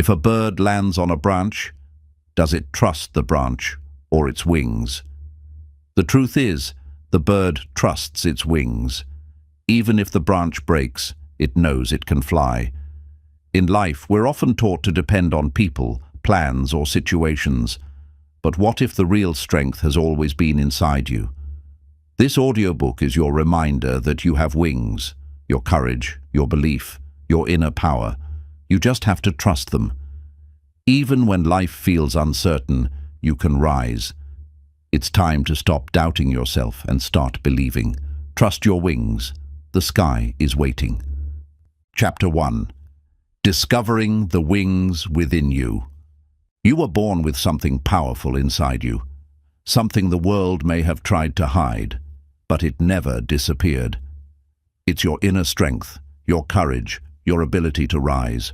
If a bird lands on a branch, does it trust the branch or its wings? The truth is, the bird trusts its wings. Even if the branch breaks, it knows it can fly. In life, we're often taught to depend on people, plans, or situations. But what if the real strength has always been inside you? This audiobook is your reminder that you have wings, your courage, your belief, your inner power. You just have to trust them. Even when life feels uncertain, you can rise. It's time to stop doubting yourself and start believing. Trust your wings. The sky is waiting. Chapter 1. Discovering the wings within you. You were born with something powerful inside you, something the world may have tried to hide, but it never disappeared. It's your inner strength, your courage, your ability to rise.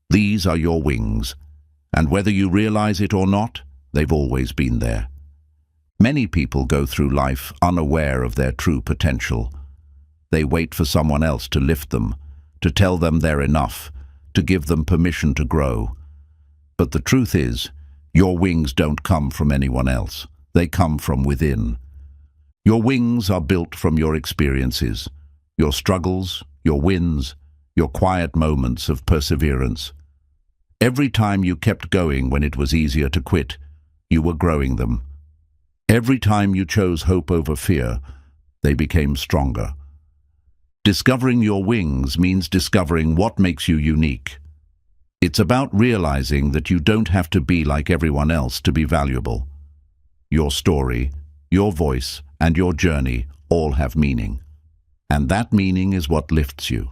These are your wings, and whether you realize it or not, they've always been there. Many people go through life unaware of their true potential. They wait for someone else to lift them, to tell them they're enough, to give them permission to grow. But the truth is, your wings don't come from anyone else. They come from within. Your wings are built from your experiences, your struggles, your wins, your quiet moments of perseverance. Every time you kept going when it was easier to quit, you were growing them. Every time you chose hope over fear, they became stronger. Discovering your wings means discovering what makes you unique. It's about realizing that you don't have to be like everyone else to be valuable. Your story, your voice, and your journey all have meaning. And that meaning is what lifts you.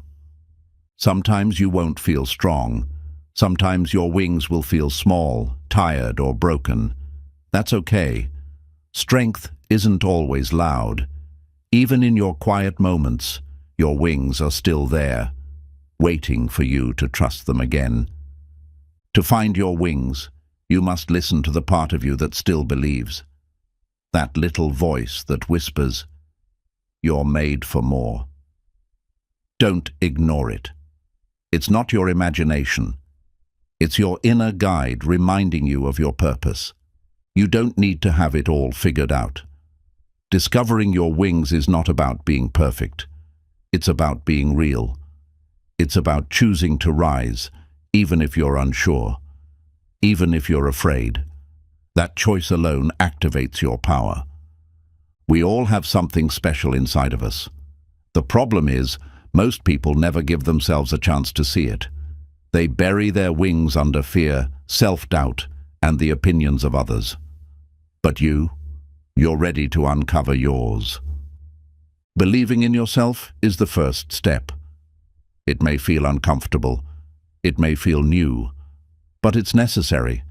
Sometimes you won't feel strong. Sometimes your wings will feel small, tired, or broken. That's okay. Strength isn't always loud. Even in your quiet moments, your wings are still there, waiting for you to trust them again. To find your wings, you must listen to the part of you that still believes. That little voice that whispers, "You're made for more." Don't ignore it. It's not your imagination. It's your inner guide reminding you of your purpose. You don't need to have it all figured out. Discovering your wings is not about being perfect. It's about being real. It's about choosing to rise, even if you're unsure, even if you're afraid. That choice alone activates your power. We all have something special inside of us. The problem is, most people never give themselves a chance to see it. They bury their wings under fear, self-doubt, and the opinions of others. But you're ready to uncover yours. Believing in yourself is the first step. It may feel uncomfortable, it may feel new, but it's necessary.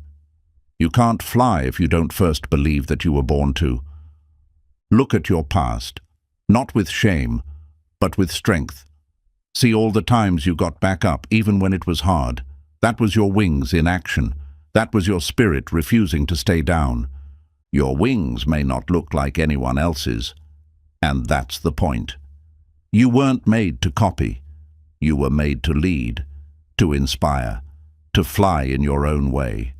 You can't fly if you don't first believe that you were born to. Look at your past, not with shame, but with strength. See all the times you got back up, even when it was hard. That was your wings in action. That was your spirit refusing to stay down. Your wings may not look like anyone else's, and that's the point. You weren't made to copy. You were made to lead, to inspire, to fly in your own way.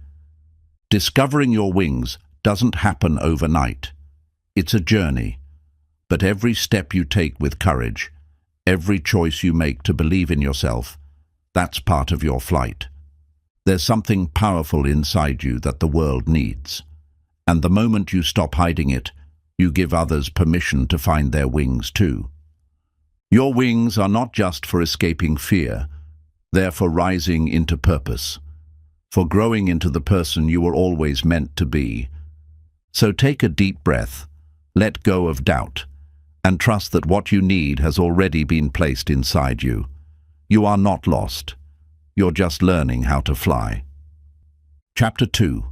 Discovering your wings doesn't happen overnight. It's a journey, but every step you take with courage, every choice you make to believe in yourself, that's part of your flight. There's something powerful inside you that the world needs. And the moment you stop hiding it, you give others permission to find their wings too. Your wings are not just for escaping fear. They're for rising into purpose, for growing into the person you were always meant to be. So take a deep breath, let go of doubt, and trust that what you need has already been placed inside you. You are not lost. You're just learning how to fly. Chapter 2.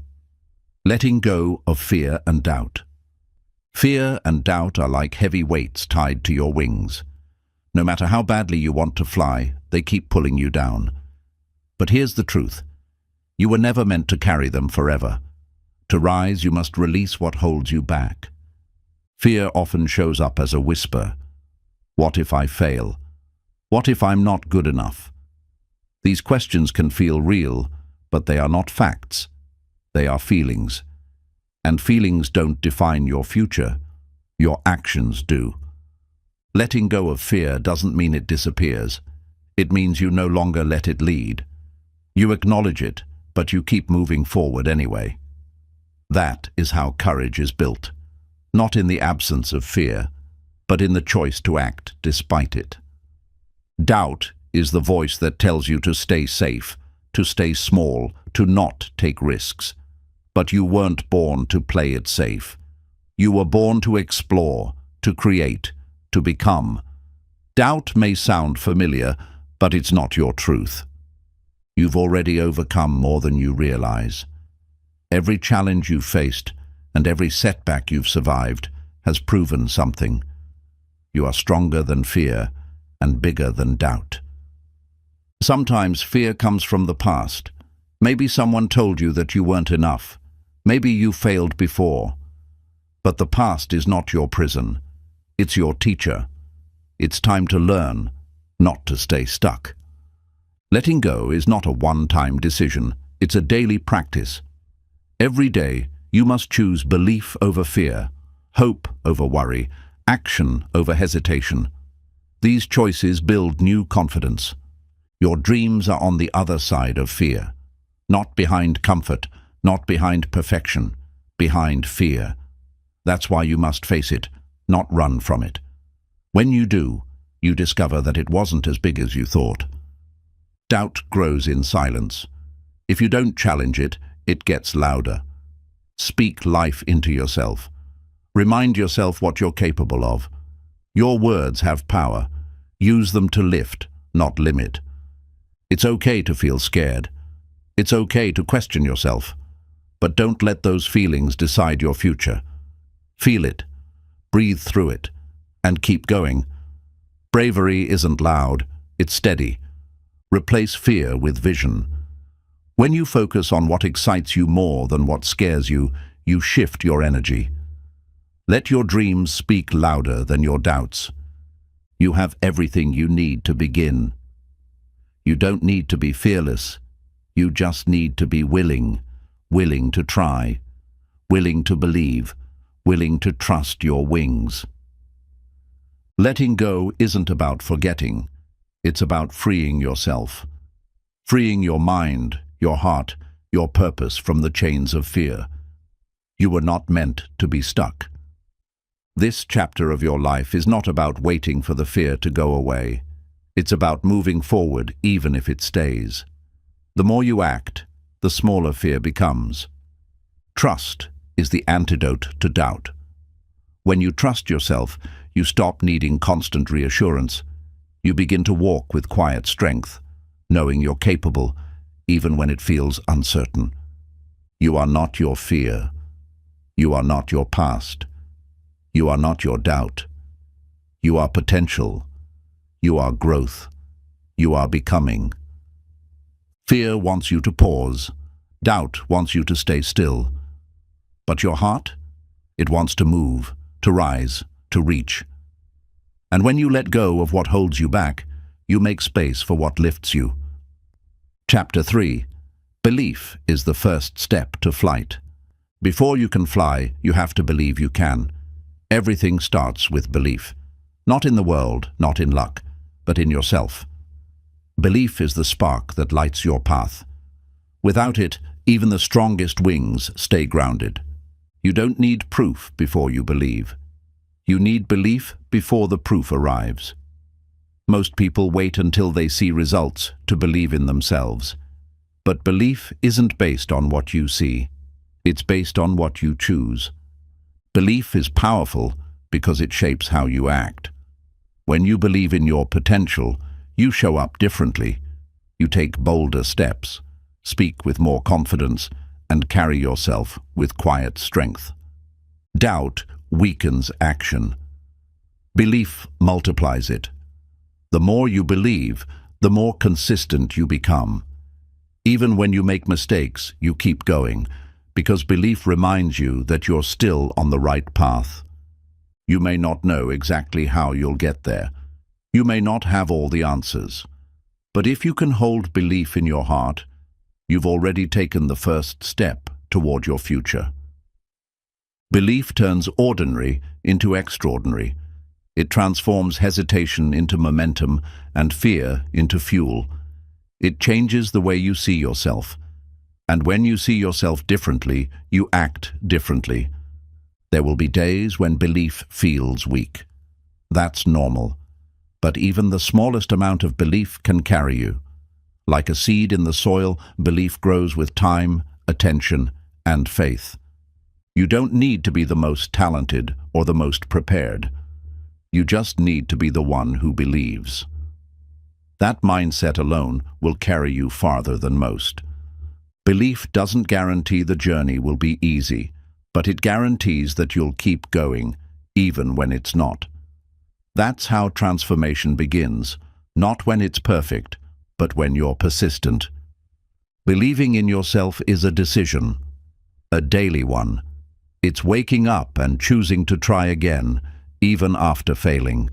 Letting go of fear and doubt. Fear and doubt are like heavy weights tied to your wings. No matter how badly you want to fly, they keep pulling you down. But here's the truth. You were never meant to carry them forever. To rise, you must release what holds you back. Fear often shows up as a whisper. What if I fail? What if I'm not good enough? These questions can feel real, but they are not facts. They are feelings. And feelings don't define your future. Your actions do. Letting go of fear doesn't mean it disappears. It means you no longer let it lead. You acknowledge it, but you keep moving forward anyway. That is how courage is built. Not in the absence of fear, but in the choice to act despite it. Doubt is the voice that tells you to stay safe, to stay small, to not take risks. But you weren't born to play it safe. You were born to explore, to create, to become. Doubt may sound familiar, but it's not your truth. You've already overcome more than you realize. Every challenge you've faced and every setback you've survived has proven something. You are stronger than fear and bigger than doubt. Sometimes fear comes from the past. Maybe someone told you that you weren't enough. Maybe you failed before. But the past is not your prison. It's your teacher. It's time to learn, not to stay stuck. Letting go is not a one-time decision. It's a daily practice. Every day, you must choose belief over fear, hope over worry, action over hesitation. These choices build new confidence. Your dreams are on the other side of fear. Not behind comfort, not behind perfection, behind fear. That's why you must face it, not run from it. When you do, you discover that it wasn't as big as you thought. Doubt grows in silence. If you don't challenge it, it gets louder. Speak life into yourself. Remind yourself what you're capable of. Your words have power. Use them to lift, not limit. It's okay to feel scared. It's okay to question yourself. But don't let those feelings decide your future. Feel it, breathe through it, and keep going. Bravery isn't loud, it's steady. Replace fear with vision. When you focus on what excites you more than what scares you, you shift your energy. Let your dreams speak louder than your doubts. You have everything you need to begin. You don't need to be fearless. You just need to be willing to try, willing to believe, willing to trust your wings. Letting go isn't about forgetting. It's about freeing yourself. Freeing your mind, your heart, your purpose from the chains of fear. You were not meant to be stuck. This chapter of your life is not about waiting for the fear to go away. It's about moving forward even if it stays. The more you act, the smaller fear becomes. Trust is the antidote to doubt. When you trust yourself, you stop needing constant reassurance. You begin to walk with quiet strength, knowing you're capable, even when it feels uncertain. You are not your fear. You are not your past. You are not your doubt. You are potential. You are growth. You are becoming. Fear wants you to pause. Doubt wants you to stay still. But your heart? It wants to move, to rise, to reach. And when you let go of what holds you back, you make space for what lifts you. Chapter 3. Belief is the first step to flight. Before you can fly, you have to believe you can. Everything starts with belief. Not in the world, not in luck, but in yourself. Belief is the spark that lights your path. Without it, even the strongest wings stay grounded. You don't need proof before you believe. You need belief before the proof arrives. Most people wait until they see results to believe in themselves. But belief isn't based on what you see. It's based on what you choose. Belief is powerful because it shapes how you act. When you believe in your potential, you show up differently. You take bolder steps, speak with more confidence, and carry yourself with quiet strength. Doubt weakens action. Belief multiplies it. The more you believe, the more consistent you become. Even when you make mistakes, you keep going, because belief reminds you that you're still on the right path. You may not know exactly how you'll get there. You may not have all the answers. But if you can hold belief in your heart, you've already taken the first step toward your future. Belief turns ordinary into extraordinary. It transforms hesitation into momentum and fear into fuel. It changes the way you see yourself. And when you see yourself differently, you act differently. There will be days when belief feels weak. That's normal. But even the smallest amount of belief can carry you. Like a seed in the soil, belief grows with time, attention, and faith. You don't need to be the most talented or the most prepared. You just need to be the one who believes. That mindset alone will carry you farther than most. Belief doesn't guarantee the journey will be easy, but it guarantees that you'll keep going, even when it's not. That's how transformation begins, not when it's perfect, but when you're persistent. Believing in yourself is a decision, a daily one. It's waking up and choosing to try again, even after failing.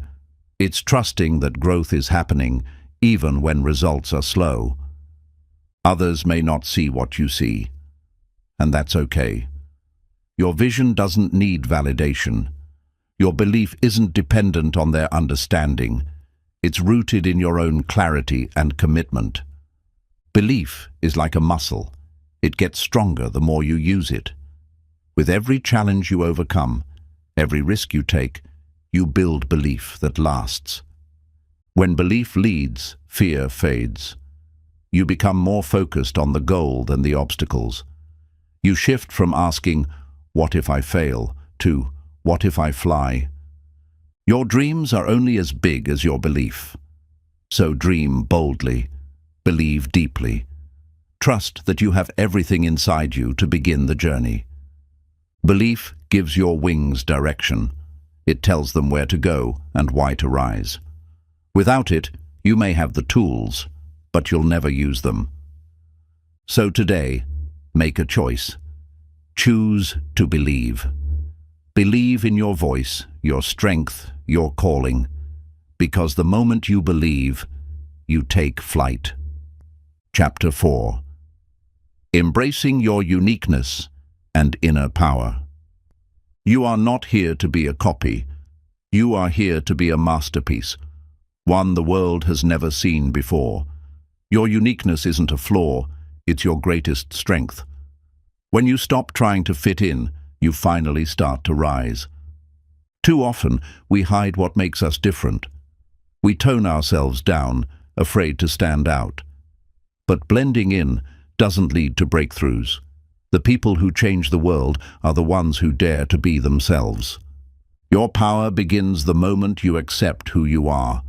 It's trusting that growth is happening, even when results are slow. Others may not see what you see, and that's okay. Your vision doesn't need validation. Your belief isn't dependent on their understanding. It's rooted in your own clarity and commitment. Belief is like a muscle. It gets stronger the more you use it. With every challenge you overcome, every risk you take, you build belief that lasts. When belief leads, fear fades. You become more focused on the goal than the obstacles. You shift from asking, "What if I fail?" to "What if I fly?" Your dreams are only as big as your belief. So dream boldly, believe deeply. Trust that you have everything inside you to begin the journey. Belief gives your wings direction. It tells them where to go and why to rise. Without it, you may have the tools, but you'll never use them. So today, make a choice. Choose to believe. Believe in your voice, your strength, your calling, because the moment you believe, you take flight. Chapter 4. Embracing your uniqueness and inner power. You are not here to be a copy. You are here to be a masterpiece, one the world has never seen before. Your uniqueness isn't a flaw, it's your greatest strength. When you stop trying to fit in, you finally start to rise. Too often, we hide what makes us different. We tone ourselves down, afraid to stand out. But blending in doesn't lead to breakthroughs. The people who change the world are the ones who dare to be themselves. Your power begins the moment you accept who you are.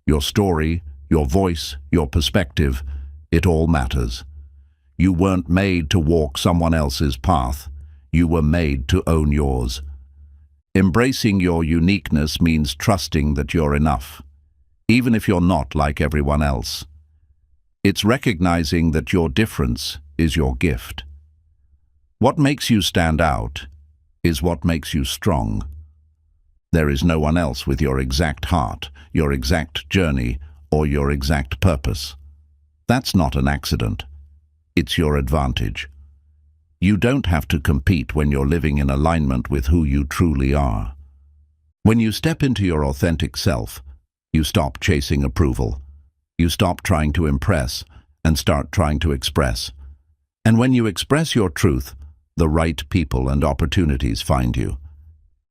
Your story, your voice, your perspective, it all matters. You weren't made to walk someone else's path. You were made to own yours. Embracing your uniqueness means trusting that you're enough, even if you're not like everyone else. It's recognizing that your difference is your gift. What makes you stand out is what makes you strong. There is no one else with your exact heart, your exact journey, or your exact purpose. That's not an accident. It's your advantage. You don't have to compete when you're living in alignment with who you truly are. When you step into your authentic self, you stop chasing approval. You stop trying to impress and start trying to express. And when you express your truth, the right people and opportunities find you.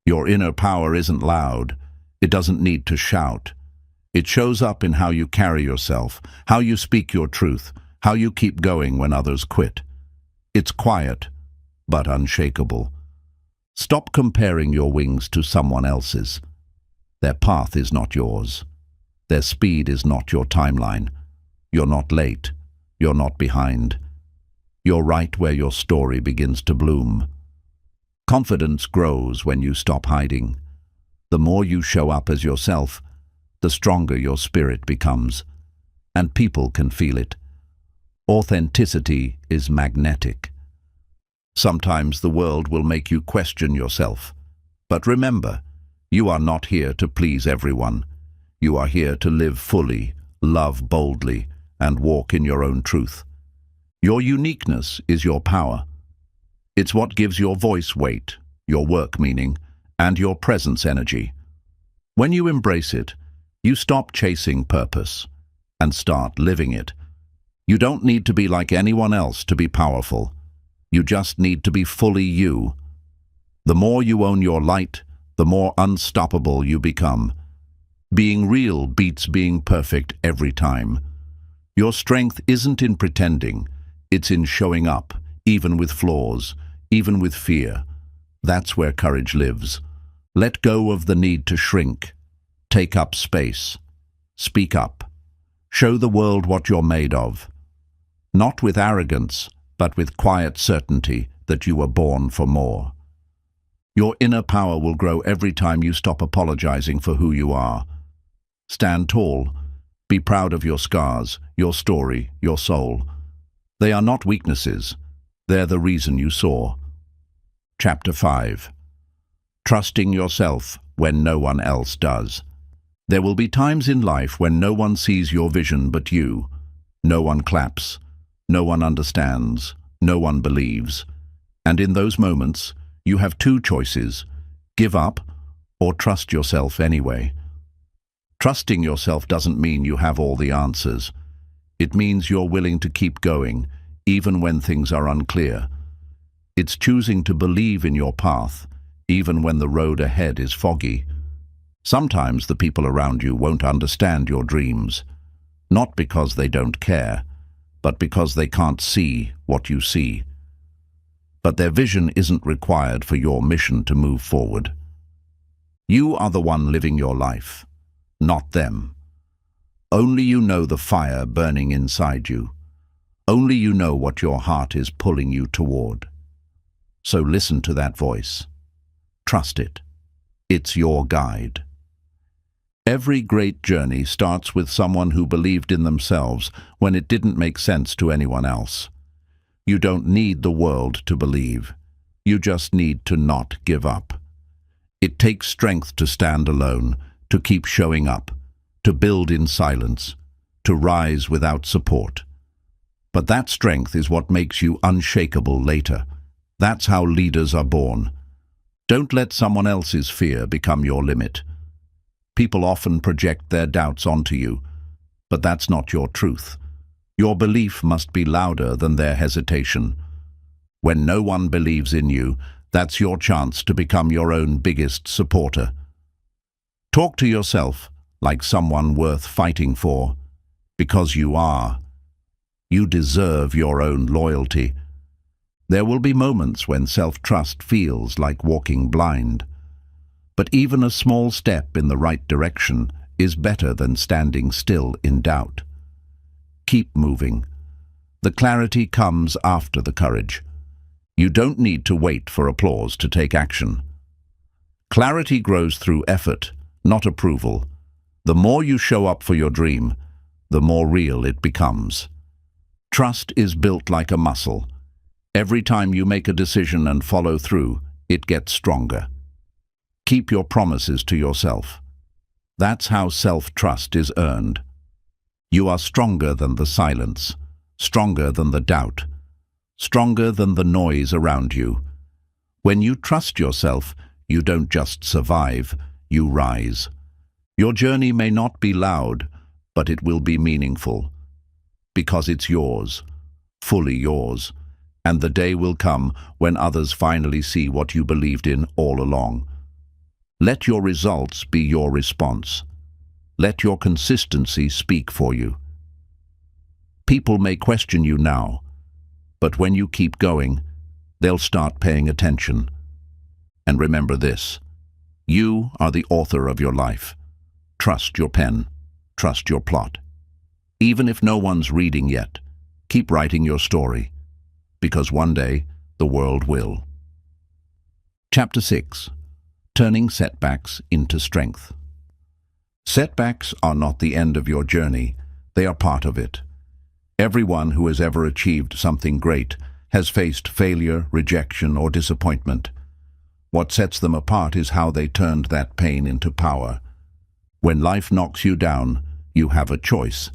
Your inner power isn't loud. It doesn't need to shout. It shows up in how you carry yourself, how you speak your truth, how you keep going when others quit. It's quiet, but unshakable. Stop comparing your wings to someone else's. Their path is not yours. Their speed is not your timeline. You're not late. You're not behind. You're right where your story begins to bloom. Confidence grows when you stop hiding. The more you show up as yourself, the stronger your spirit becomes, and people can feel it. Authenticity is magnetic. Sometimes the world will make you question yourself. But remember, you are not here to please everyone. You are here to live fully, love boldly, and walk in your own truth. Your uniqueness is your power. It's what gives your voice weight, your work meaning, and your presence energy. When you embrace it, you stop chasing purpose and start living it. You don't need to be like anyone else to be powerful. You just need to be fully you. The more you own your light, the more unstoppable you become. Being real beats being perfect every time. Your strength isn't in pretending, it's in showing up, even with flaws, even with fear. That's where courage lives. Let go of the need to shrink. Take up space. Speak up. Show the world what you're made of. Not with arrogance, but with quiet certainty that you were born for more. Your inner power will grow every time you stop apologizing for who you are. Stand tall. Be proud of your scars, your story, your soul. They are not weaknesses. They're the reason you soar. Chapter 5. Trusting yourself when no one else does. There will be times in life when no one sees your vision but you. No one claps. No one understands. No one believes. And in those moments, you have two choices: give up or trust yourself anyway. Trusting yourself doesn't mean you have all the answers. It means you're willing to keep going, even when things are unclear. It's choosing to believe in your path, even when the road ahead is foggy. Sometimes the people around you won't understand your dreams, not because they don't care, but because they can't see what you see. But their vision isn't required for your mission to move forward. You are the one living your life, not them. Only you know the fire burning inside you. Only you know what your heart is pulling you toward. So listen to that voice. Trust it. It's your guide. Every great journey starts with someone who believed in themselves when it didn't make sense to anyone else. You don't need the world to believe. You just need to not give up. It takes strength to stand alone, to keep showing up, to build in silence, to rise without support. But that strength is what makes you unshakable later. That's how leaders are born. Don't let someone else's fear become your limit. People often project their doubts onto you, but that's not your truth. Your belief must be louder than their hesitation. When no one believes in you, that's your chance to become your own biggest supporter. Talk to yourself like someone worth fighting for, because you are. You deserve your own loyalty. There will be moments when self-trust feels like walking blind. But even a small step in the right direction is better than standing still in doubt. Keep moving. The clarity comes after the courage. You don't need to wait for applause to take action. Clarity grows through effort, not approval. The more you show up for your dream, the more real it becomes. Trust is built like a muscle. Every time you make a decision and follow through, it gets stronger. Keep your promises to yourself. That's how self-trust is earned. You are stronger than the silence, stronger than the doubt, stronger than the noise around you. When you trust yourself, you don't just survive, you rise. Your journey may not be loud, but it will be meaningful. Because it's yours, fully yours, and the day will come when others finally see what you believed in all along. Let your results be your response. Let your consistency speak for you. People may question you now, but when you keep going, they'll start paying attention. And remember this: you are the author of your life. Trust your pen. Trust your plot. Even if no one's reading yet, keep writing your story, because one day the world will. Chapter 6. Turning setbacks into strength. Setbacks are not the end of your journey, they are part of it. Everyone who has ever achieved something great has faced failure, rejection, or disappointment. What sets them apart is how they turned that pain into power. When life knocks you down, you have a choice: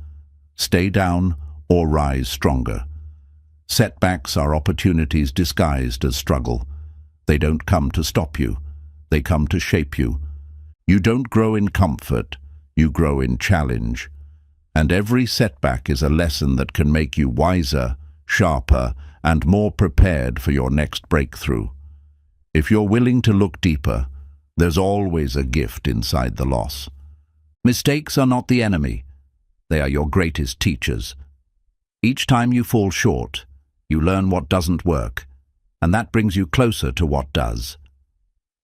stay down or rise stronger. Setbacks are opportunities disguised as struggle. They don't come to stop you. They come to shape you. You don't grow in comfort. You grow in challenge. And every setback is a lesson that can make you wiser, sharper, and more prepared for your next breakthrough. If you're willing to look deeper, there's always a gift inside the loss. Mistakes are not the enemy. They are your greatest teachers. Each time you fall short, you learn what doesn't work, and that brings you closer to what does.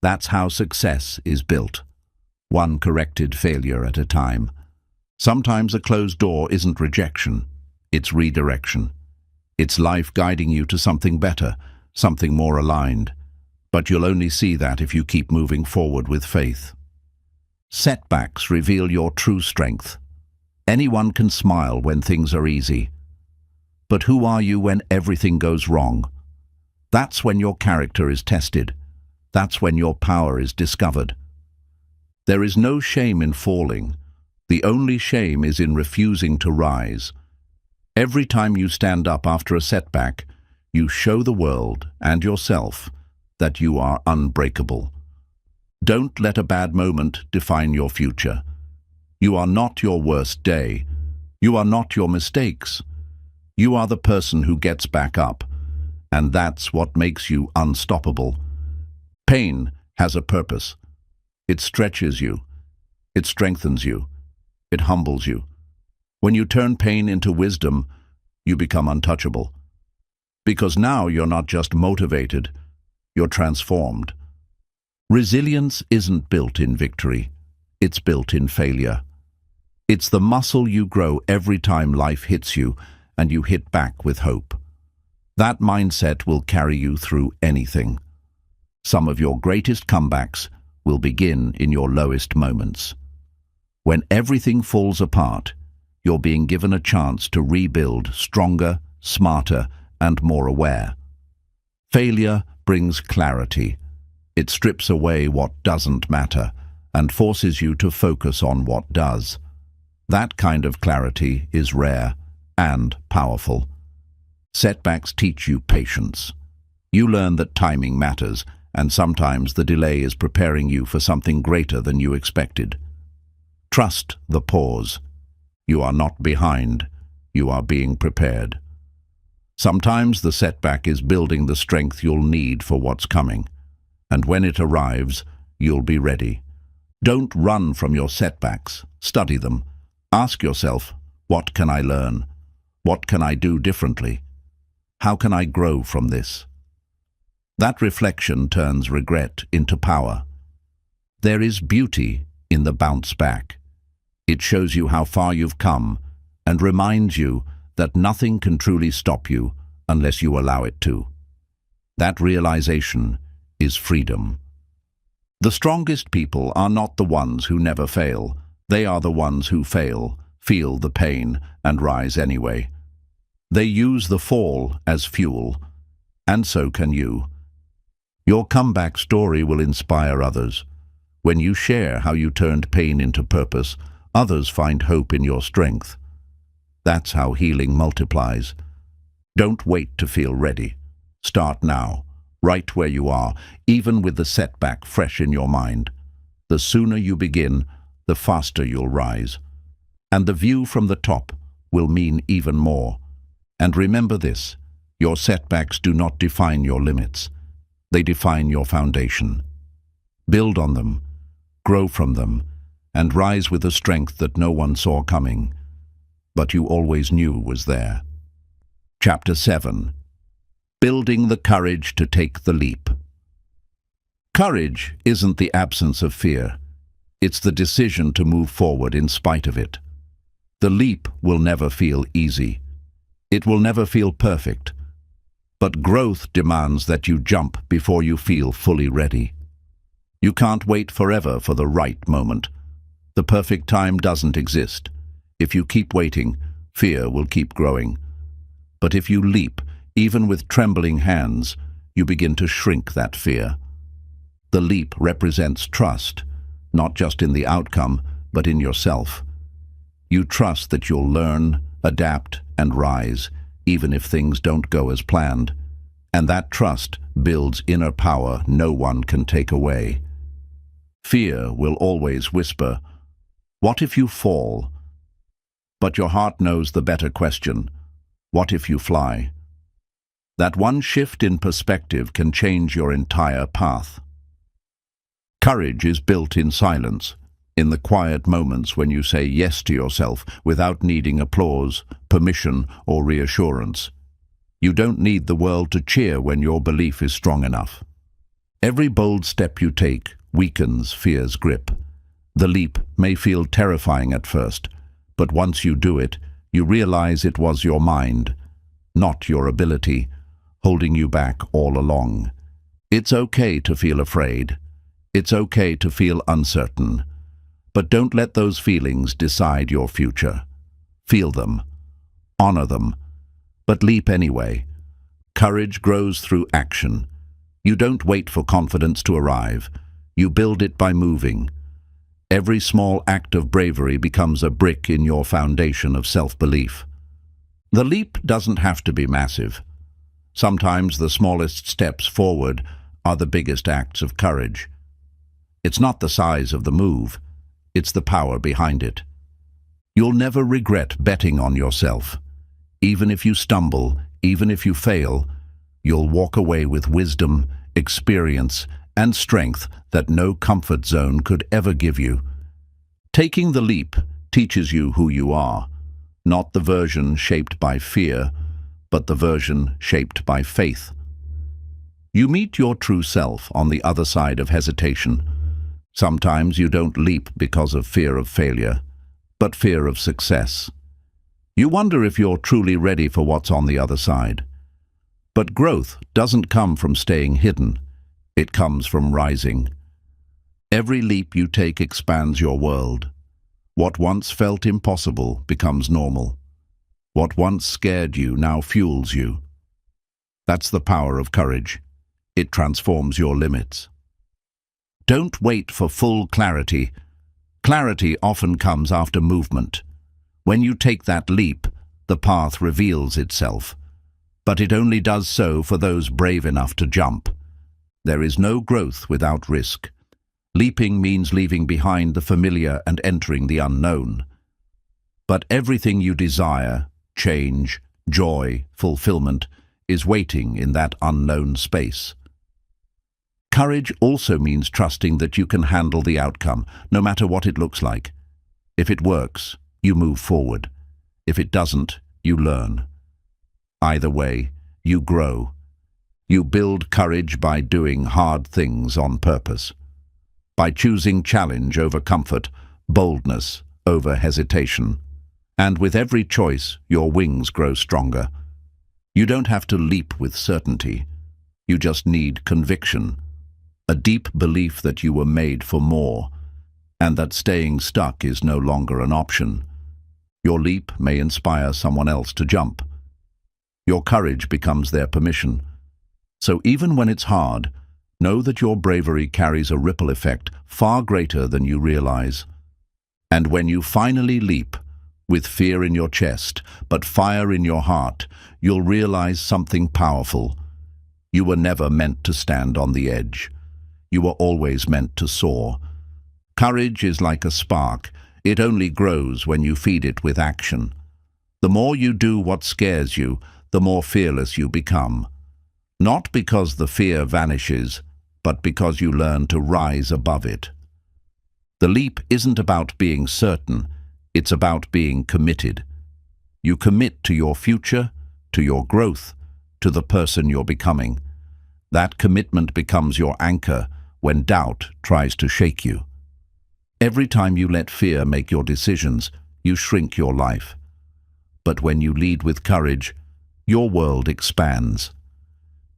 That's how success is built, one corrected failure at a time. Sometimes a closed door isn't rejection, it's redirection. It's life guiding you to something better, something more aligned. But you'll only see that if you keep moving forward with faith. Setbacks reveal your true strength. Anyone can smile when things are easy. But who are you when everything goes wrong? That's when your character is tested. That's when your power is discovered. There is no shame in falling. The only shame is in refusing to rise. Every time you stand up after a setback, you show the world and yourself that you are unbreakable. Don't let a bad moment define your future. You are not your worst day. You are not your mistakes. You are the person who gets back up, and that's what makes you unstoppable. Pain has a purpose. It stretches you. It strengthens you. It humbles you. When you turn pain into wisdom, you become untouchable. Because now you're not just motivated, you're transformed. Resilience isn't built in victory. It's built in failure. It's the muscle you grow every time life hits you and you hit back with hope. That mindset will carry you through anything. Some of your greatest comebacks will begin in your lowest moments. When everything falls apart, you're being given a chance to rebuild stronger, smarter, and more aware. Failure brings clarity. It strips away what doesn't matter and forces you to focus on what does. That kind of clarity is rare and powerful. Setbacks teach you patience. You learn that timing matters, and sometimes the delay is preparing you for something greater than you expected. Trust the pause. You are not behind. You are being prepared. Sometimes the setback is building the strength you'll need for what's coming. And when it arrives, you'll be ready. Don't run from your setbacks. Study them. Ask yourself, what can I learn? What can I do differently? How can I grow from this? That reflection turns regret into power. There is beauty in the bounce back. It shows you how far you've come and reminds you that nothing can truly stop you unless you allow it to. That realization is freedom. The strongest people are not the ones who never fail. They are the ones who fail, feel the pain, and rise anyway. They use the fall as fuel, and so can you. Your comeback story will inspire others. When you share how you turned pain into purpose, others find hope in your strength. That's how healing multiplies. Don't wait to feel ready. Start now, right where you are, even with the setback fresh in your mind. The sooner you begin, the faster you'll rise. And the view from the top will mean even more. And remember this, your setbacks do not define your limits. They define your foundation. Build on them, grow from them, and rise with a strength that no one saw coming, but you always knew was there. Chapter 7. Building the courage to take the leap. Courage isn't the absence of fear. It's the decision to move forward in spite of it. The leap will never feel easy. It will never feel perfect. But growth demands that you jump before you feel fully ready. You can't wait forever for the right moment. The perfect time doesn't exist. If you keep waiting, fear will keep growing. But if you leap, even with trembling hands, you begin to shrink that fear. The leap represents trust, not just in the outcome, but in yourself. You trust that you'll learn, adapt, and rise, even if things don't go as planned. And that trust builds inner power no one can take away. Fear will always whisper, "What if you fall?" But your heart knows the better question, "What if you fly?" That one shift in perspective can change your entire path. Courage is built in silence, in the quiet moments when you say yes to yourself without needing applause, permission, or reassurance. You don't need the world to cheer when your belief is strong enough. Every bold step you take weakens fear's grip. The leap may feel terrifying at first, but once you do it, you realize it was your mind, not your ability, holding you back all along. It's okay to feel afraid. It's okay to feel uncertain. But don't let those feelings decide your future. Feel them. Honor them. But leap anyway. Courage grows through action. You don't wait for confidence to arrive. You build it by moving. Every small act of bravery becomes a brick in your foundation of self-belief. The leap doesn't have to be massive. Sometimes the smallest steps forward are the biggest acts of courage. It's not the size of the move, it's the power behind it. You'll never regret betting on yourself. Even if you stumble, even if you fail, you'll walk away with wisdom, experience, and strength that no comfort zone could ever give you. Taking the leap teaches you who you are, not the version shaped by fear, but the version shaped by faith. You meet your true self on the other side of hesitation. Sometimes you don't leap because of fear of failure, but fear of success. You wonder if you're truly ready for what's on the other side. But growth doesn't come from staying hidden. It comes from rising. Every leap you take expands your world. What once felt impossible becomes normal. What once scared you now fuels you. That's the power of courage. It transforms your limits. Don't wait for full clarity. Clarity often comes after movement. When you take that leap, the path reveals itself. But it only does so for those brave enough to jump. There is no growth without risk. Leaping means leaving behind the familiar and entering the unknown. But everything you desire, change, joy, fulfillment, is waiting in that unknown space. Courage also means trusting that you can handle the outcome, no matter what it looks like. If it works, you move forward. If it doesn't, you learn. Either way, you grow. You build courage by doing hard things on purpose. By choosing challenge over comfort, boldness over hesitation. And with every choice, your wings grow stronger. You don't have to leap with certainty. You just need conviction. A deep belief that you were made for more, and that staying stuck is no longer an option. Your leap may inspire someone else to jump. Your courage becomes their permission. So even when it's hard, know that your bravery carries a ripple effect far greater than you realize. And when you finally leap, with fear in your chest, but fire in your heart, you'll realize something powerful. You were never meant to stand on the edge. You were always meant to soar. Courage is like a spark. It only grows when you feed it with action. The more you do what scares you, the more fearless you become. Not because the fear vanishes, but because you learn to rise above it. The leap isn't about being certain, it's about being committed. You commit to your future, to your growth, to the person you're becoming. That commitment becomes your anchor when doubt tries to shake you. Every time you let fear make your decisions, you shrink your life. But when you lead with courage, your world expands.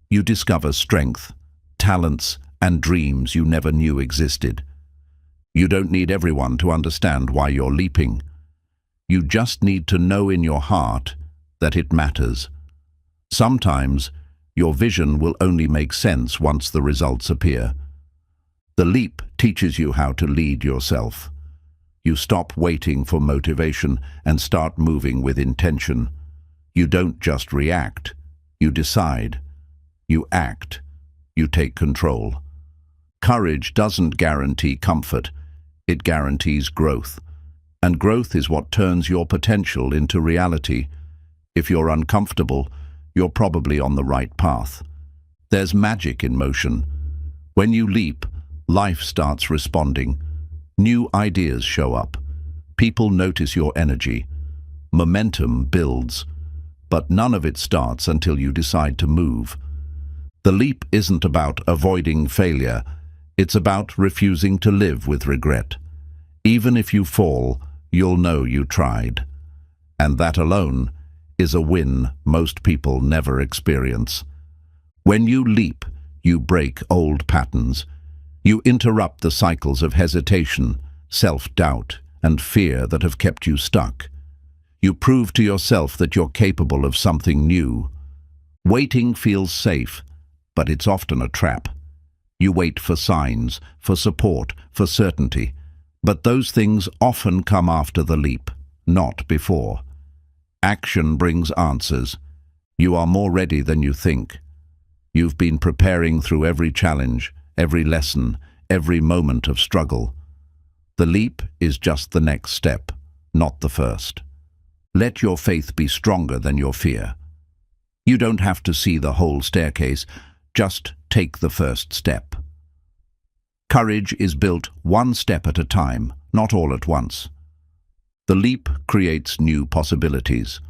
You discover strength, talents, and dreams you never knew existed. You don't need everyone to understand why you're leaping. You just need to know in your heart that it matters. Sometimes, your vision will only make sense once the results appear. The leap teaches you how to lead yourself. You stop waiting for motivation and start moving with intention. You don't just react. You decide. You act. You take control. Courage doesn't guarantee comfort. It guarantees growth. And growth is what turns your potential into reality. If you're uncomfortable, you're probably on the right path. There's magic in motion. When you leap, life starts responding. New ideas show up. People notice your energy. Momentum builds. But none of it starts until you decide to move. The leap isn't about avoiding failure. It's about refusing to live with regret. Even if you fall, you'll know you tried. And that alone is a win most people never experience. When you leap, you break old patterns. You interrupt the cycles of hesitation, self-doubt, and fear that have kept you stuck. You prove to yourself that you're capable of something new. Waiting feels safe, but it's often a trap. You wait for signs, for support, for certainty. But those things often come after the leap, not before. Action brings answers. You are more ready than you think. You've been preparing through every challenge, every lesson, every moment of struggle. The leap is just the next step, not the first. Let your faith be stronger than your fear. You don't have to see the whole staircase, just take the first step. Courage is built one step at a time, not all at once. The leap creates new possibilities,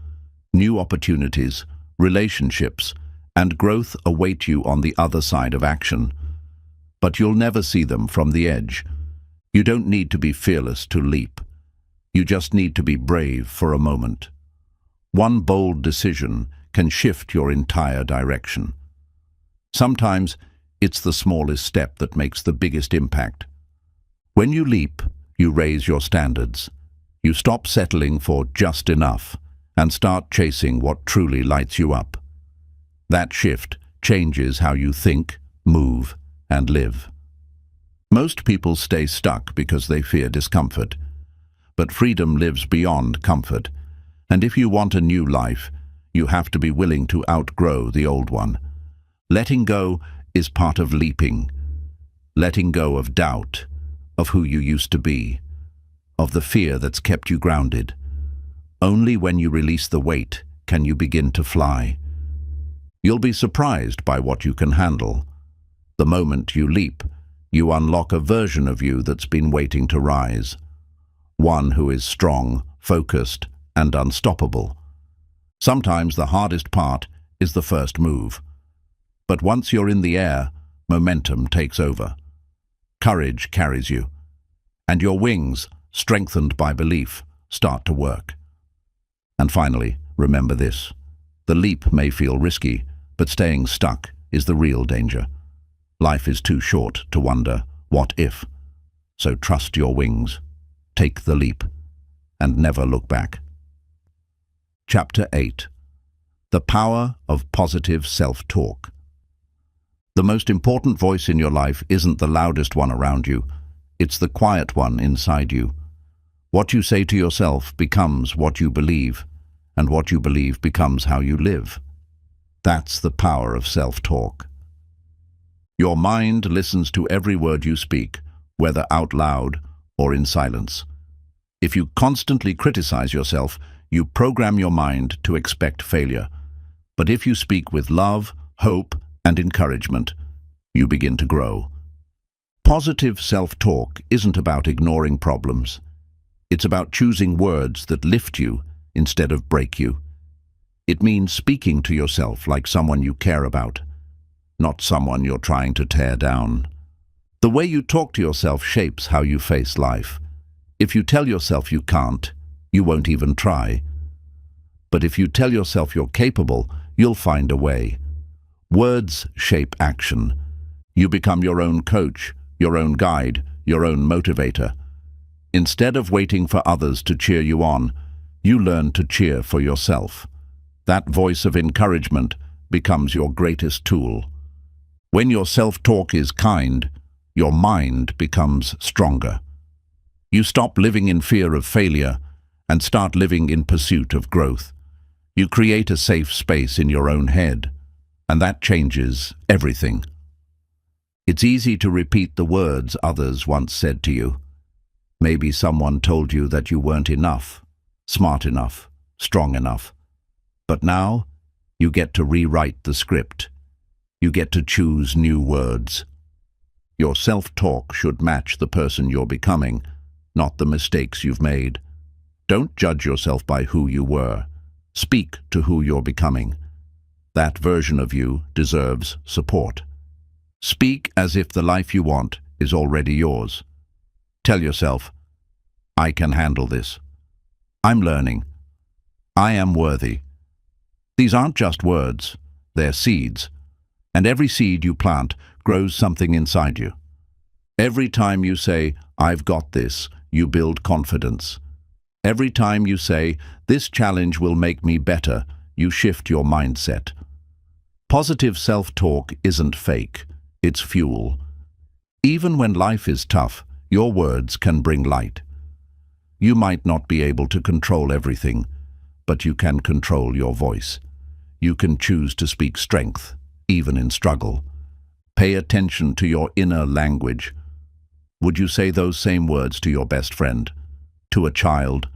new opportunities, relationships, and growth await you on the other side of action. But you'll never see them from the edge. You don't need to be fearless to leap. You just need to be brave for a moment. One bold decision can shift your entire direction. Sometimes it's the smallest step that makes the biggest impact. When you leap, you raise your standards. You stop settling for just enough and start chasing what truly lights you up. That shift changes how you think, move, and live. Most people stay stuck because they fear discomfort. But freedom lives beyond comfort. And if you want a new life, you have to be willing to outgrow the old one. Letting go is part of leaping. Letting go of doubt, of who you used to be, of the fear that's kept you grounded. Only when you release the weight can you begin to fly. You'll be surprised by what you can handle. The moment you leap, you unlock a version of you that's been waiting to rise. One who is strong, focused, and unstoppable. Sometimes the hardest part is the first move. But once you're in the air, momentum takes over. Courage carries you. And your wings, strengthened by belief, start to work. And finally, remember this. The leap may feel risky, but staying stuck is the real danger. Life is too short to wonder, what if? So trust your wings. Take the leap, and never look back. Chapter 8. The Power of Positive Self-Talk. The most important voice in your life isn't the loudest one around you. It's the quiet one inside you. What you say to yourself becomes what you believe, and what you believe becomes how you live. That's the power of self-talk. Your mind listens to every word you speak, whether out loud or in silence. If you constantly criticize yourself, you program your mind to expect failure. But if you speak with love, hope, and encouragement, you begin to grow. Positive self-talk isn't about ignoring problems. It's about choosing words that lift you instead of break you. It means speaking to yourself like someone you care about, not someone you're trying to tear down. The way you talk to yourself shapes how you face life. If you tell yourself you can't, you won't even try. But if you tell yourself you're capable, you'll find a way. Words shape action. You become your own coach, your own guide, your own motivator. Instead of waiting for others to cheer you on, you learn to cheer for yourself. That voice of encouragement becomes your greatest tool. When your self-talk is kind, your mind becomes stronger. You stop living in fear of failure and start living in pursuit of growth. You create a safe space in your own head, and that changes everything. It's easy to repeat the words others once said to you. Maybe someone told you that you weren't enough, smart enough, strong enough. But now, you get to rewrite the script. You get to choose new words. Your self-talk should match the person you're becoming, not the mistakes you've made. Don't judge yourself by who you were. Speak to who you're becoming. That version of you deserves support. Speak as if the life you want is already yours. Tell yourself, I can handle this. I'm learning. I am worthy. These aren't just words, they're seeds. And every seed you plant grows something inside you. Every time you say, I've got this, you build confidence. Every time you say, this challenge will make me better, you shift your mindset. Positive self-talk isn't fake, it's fuel. Even when life is tough, your words can bring light. You might not be able to control everything, but you can control your voice. You can choose to speak strength, even in struggle. Pay attention to your inner language. Would you say those same words to your best friend, to a child,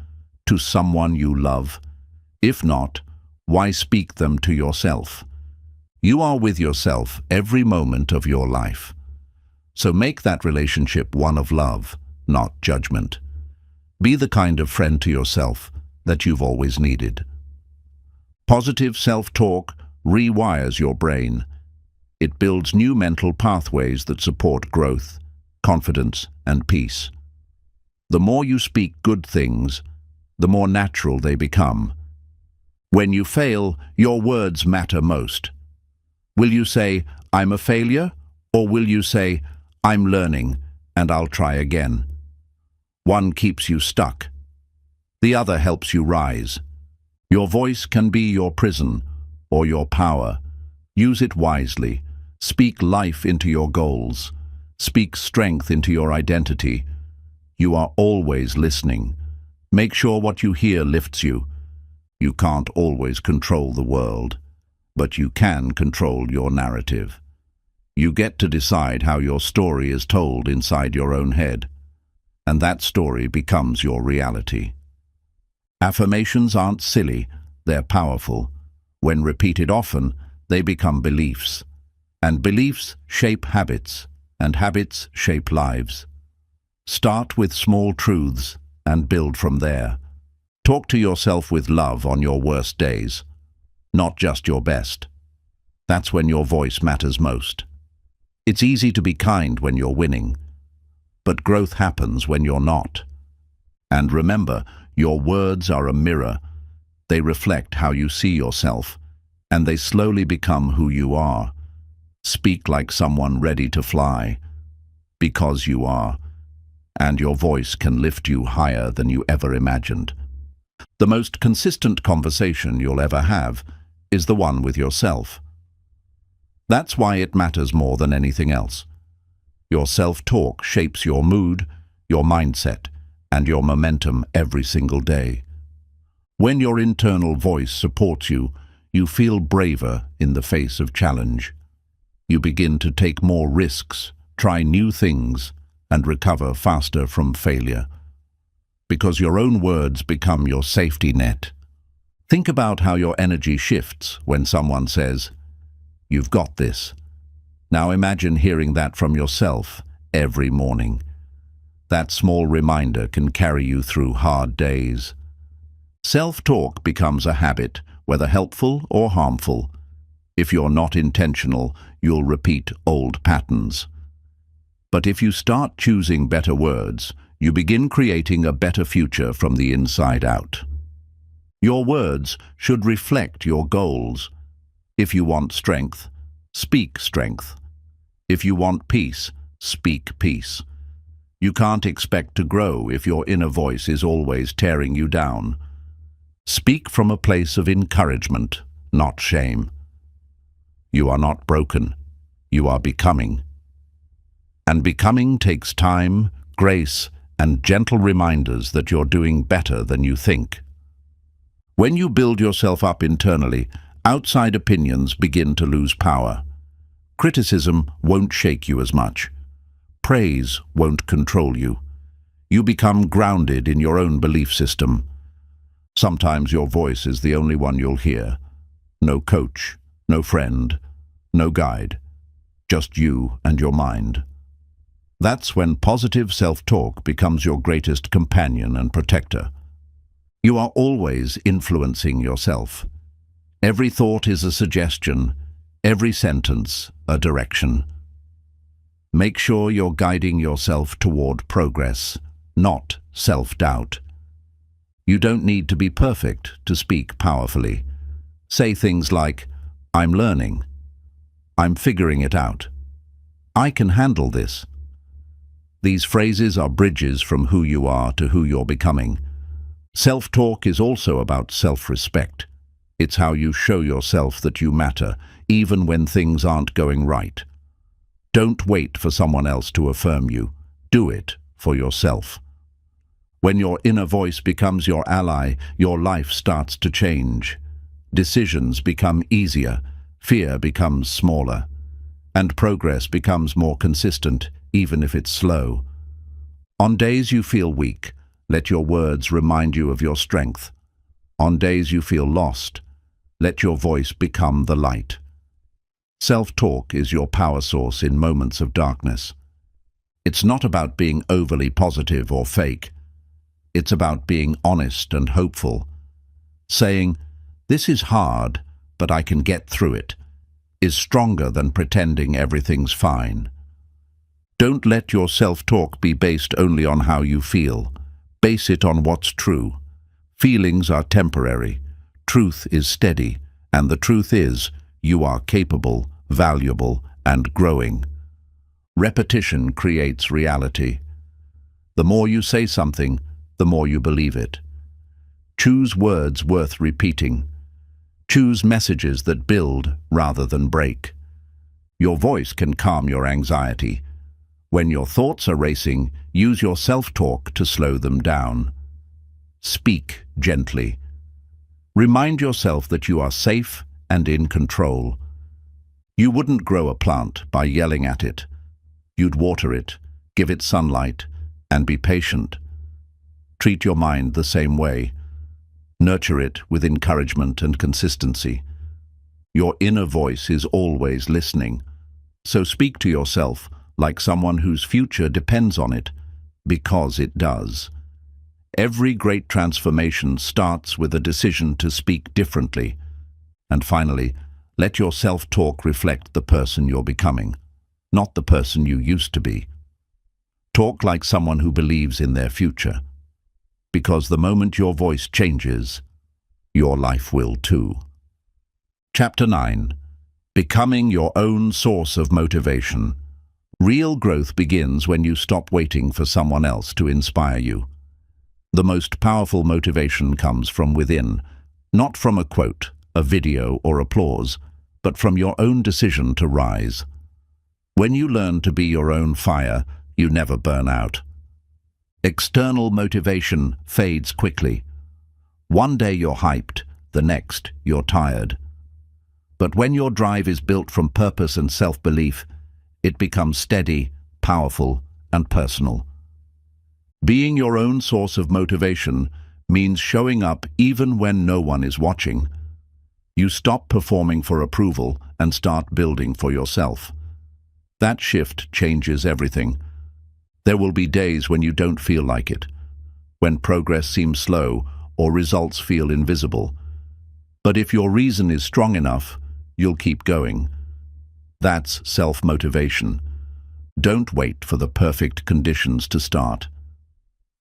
to someone you love? If not, why speak them to yourself? You are with yourself every moment of your life. So make that relationship one of love, not judgment. Be the kind of friend to yourself that you've always needed. Positive self-talk rewires your brain. It builds new mental pathways that support growth, confidence, and peace. The more you speak good things, the more natural they become. When you fail, your words matter most. Will you say, I'm a failure? Or will you say, I'm learning, and I'll try again? One keeps you stuck. The other helps you rise. Your voice can be your prison or your power. Use it wisely. Speak life into your goals. Speak strength into your identity. You are always listening. Make sure what you hear lifts you. You can't always control the world, but you can control your narrative. You get to decide how your story is told inside your own head, and that story becomes your reality. Affirmations aren't silly, they're powerful. When repeated often, they become beliefs. And beliefs shape habits, and habits shape lives. Start with small truths and build from there. Talk to yourself with love on your worst days, not just your best. That's when your voice matters most. It's easy to be kind when you're winning, but growth happens when you're not. And remember, your words are a mirror. They reflect how you see yourself, and they slowly become who you are. Speak like someone ready to fly, because you are, and your voice can lift you higher than you ever imagined. The most consistent conversation you'll ever have is the one with yourself. That's why it matters more than anything else. Your self-talk shapes your mood, your mindset, and your momentum every single day. When your internal voice supports you, you feel braver in the face of challenge. You begin to take more risks, try new things, and recover faster from failure. Because your own words become your safety net. Think about how your energy shifts when someone says, "You've got this." Now imagine hearing that from yourself every morning. That small reminder can carry you through hard days. Self-talk becomes a habit, whether helpful or harmful. If you're not intentional, you'll repeat old patterns. But if you start choosing better words, you begin creating a better future from the inside out. Your words should reflect your goals. If you want strength, speak strength. If you want peace, speak peace. You can't expect to grow if your inner voice is always tearing you down. Speak from a place of encouragement, not shame. You are not broken. You are becoming. And becoming takes time, grace, and gentle reminders that you're doing better than you think. When you build yourself up internally, outside opinions begin to lose power. Criticism won't shake you as much. Praise won't control you. You become grounded in your own belief system. Sometimes your voice is the only one you'll hear. No coach, no friend, no guide. Just you and your mind. That's when positive self-talk becomes your greatest companion and protector. You are always influencing yourself. Every thought is a suggestion, every sentence a direction. Make sure you're guiding yourself toward progress, not self-doubt. You don't need to be perfect to speak powerfully. Say things like, "I'm learning. I'm figuring it out. I can handle this." These phrases are bridges from who you are to who you're becoming. Self-talk is also about self-respect. It's how you show yourself that you matter, even when things aren't going right. Don't wait for someone else to affirm you. Do it for yourself. When your inner voice becomes your ally, your life starts to change. Decisions become easier, fear becomes smaller, and progress becomes more consistent, even if it's slow. On days you feel weak, let your words remind you of your strength. On days you feel lost, let your voice become the light. Self-talk is your power source in moments of darkness. It's not about being overly positive or fake. It's about being honest and hopeful. Saying, "This is hard, but I can get through it," is stronger than pretending everything's fine. Don't let your self-talk be based only on how you feel. Base it on what's true. Feelings are temporary. Truth is steady. And the truth is, you are capable, valuable, and growing. Repetition creates reality. The more you say something, the more you believe it. Choose words worth repeating. Choose messages that build rather than break. Your voice can calm your anxiety. When your thoughts are racing, use your self-talk to slow them down. Speak gently. Remind yourself that you are safe and in control. You wouldn't grow a plant by yelling at it. You'd water it, give it sunlight, and be patient. Treat your mind the same way. Nurture it with encouragement and consistency. Your inner voice is always listening, so speak to yourself like someone whose future depends on it, because it does. Every great transformation starts with a decision to speak differently. And finally, let your self-talk reflect the person you're becoming, not the person you used to be. Talk like someone who believes in their future, because the moment your voice changes, your life will too. Chapter 9. Becoming your own source of motivation. Real growth begins when you stop waiting for someone else to inspire you. The most powerful motivation comes from within, not from a quote, a video, or applause, but from your own decision to rise. When you learn to be your own fire, you never burn out. External motivation fades quickly. One day you're hyped, the next you're tired. But when your drive is built from purpose and self-belief, it becomes steady, powerful, and personal. Being your own source of motivation means showing up even when no one is watching. You stop performing for approval and start building for yourself. That shift changes everything. There will be days when you don't feel like it, when progress seems slow or results feel invisible. But if your reason is strong enough, you'll keep going. That's self-motivation. Don't wait for the perfect conditions to start.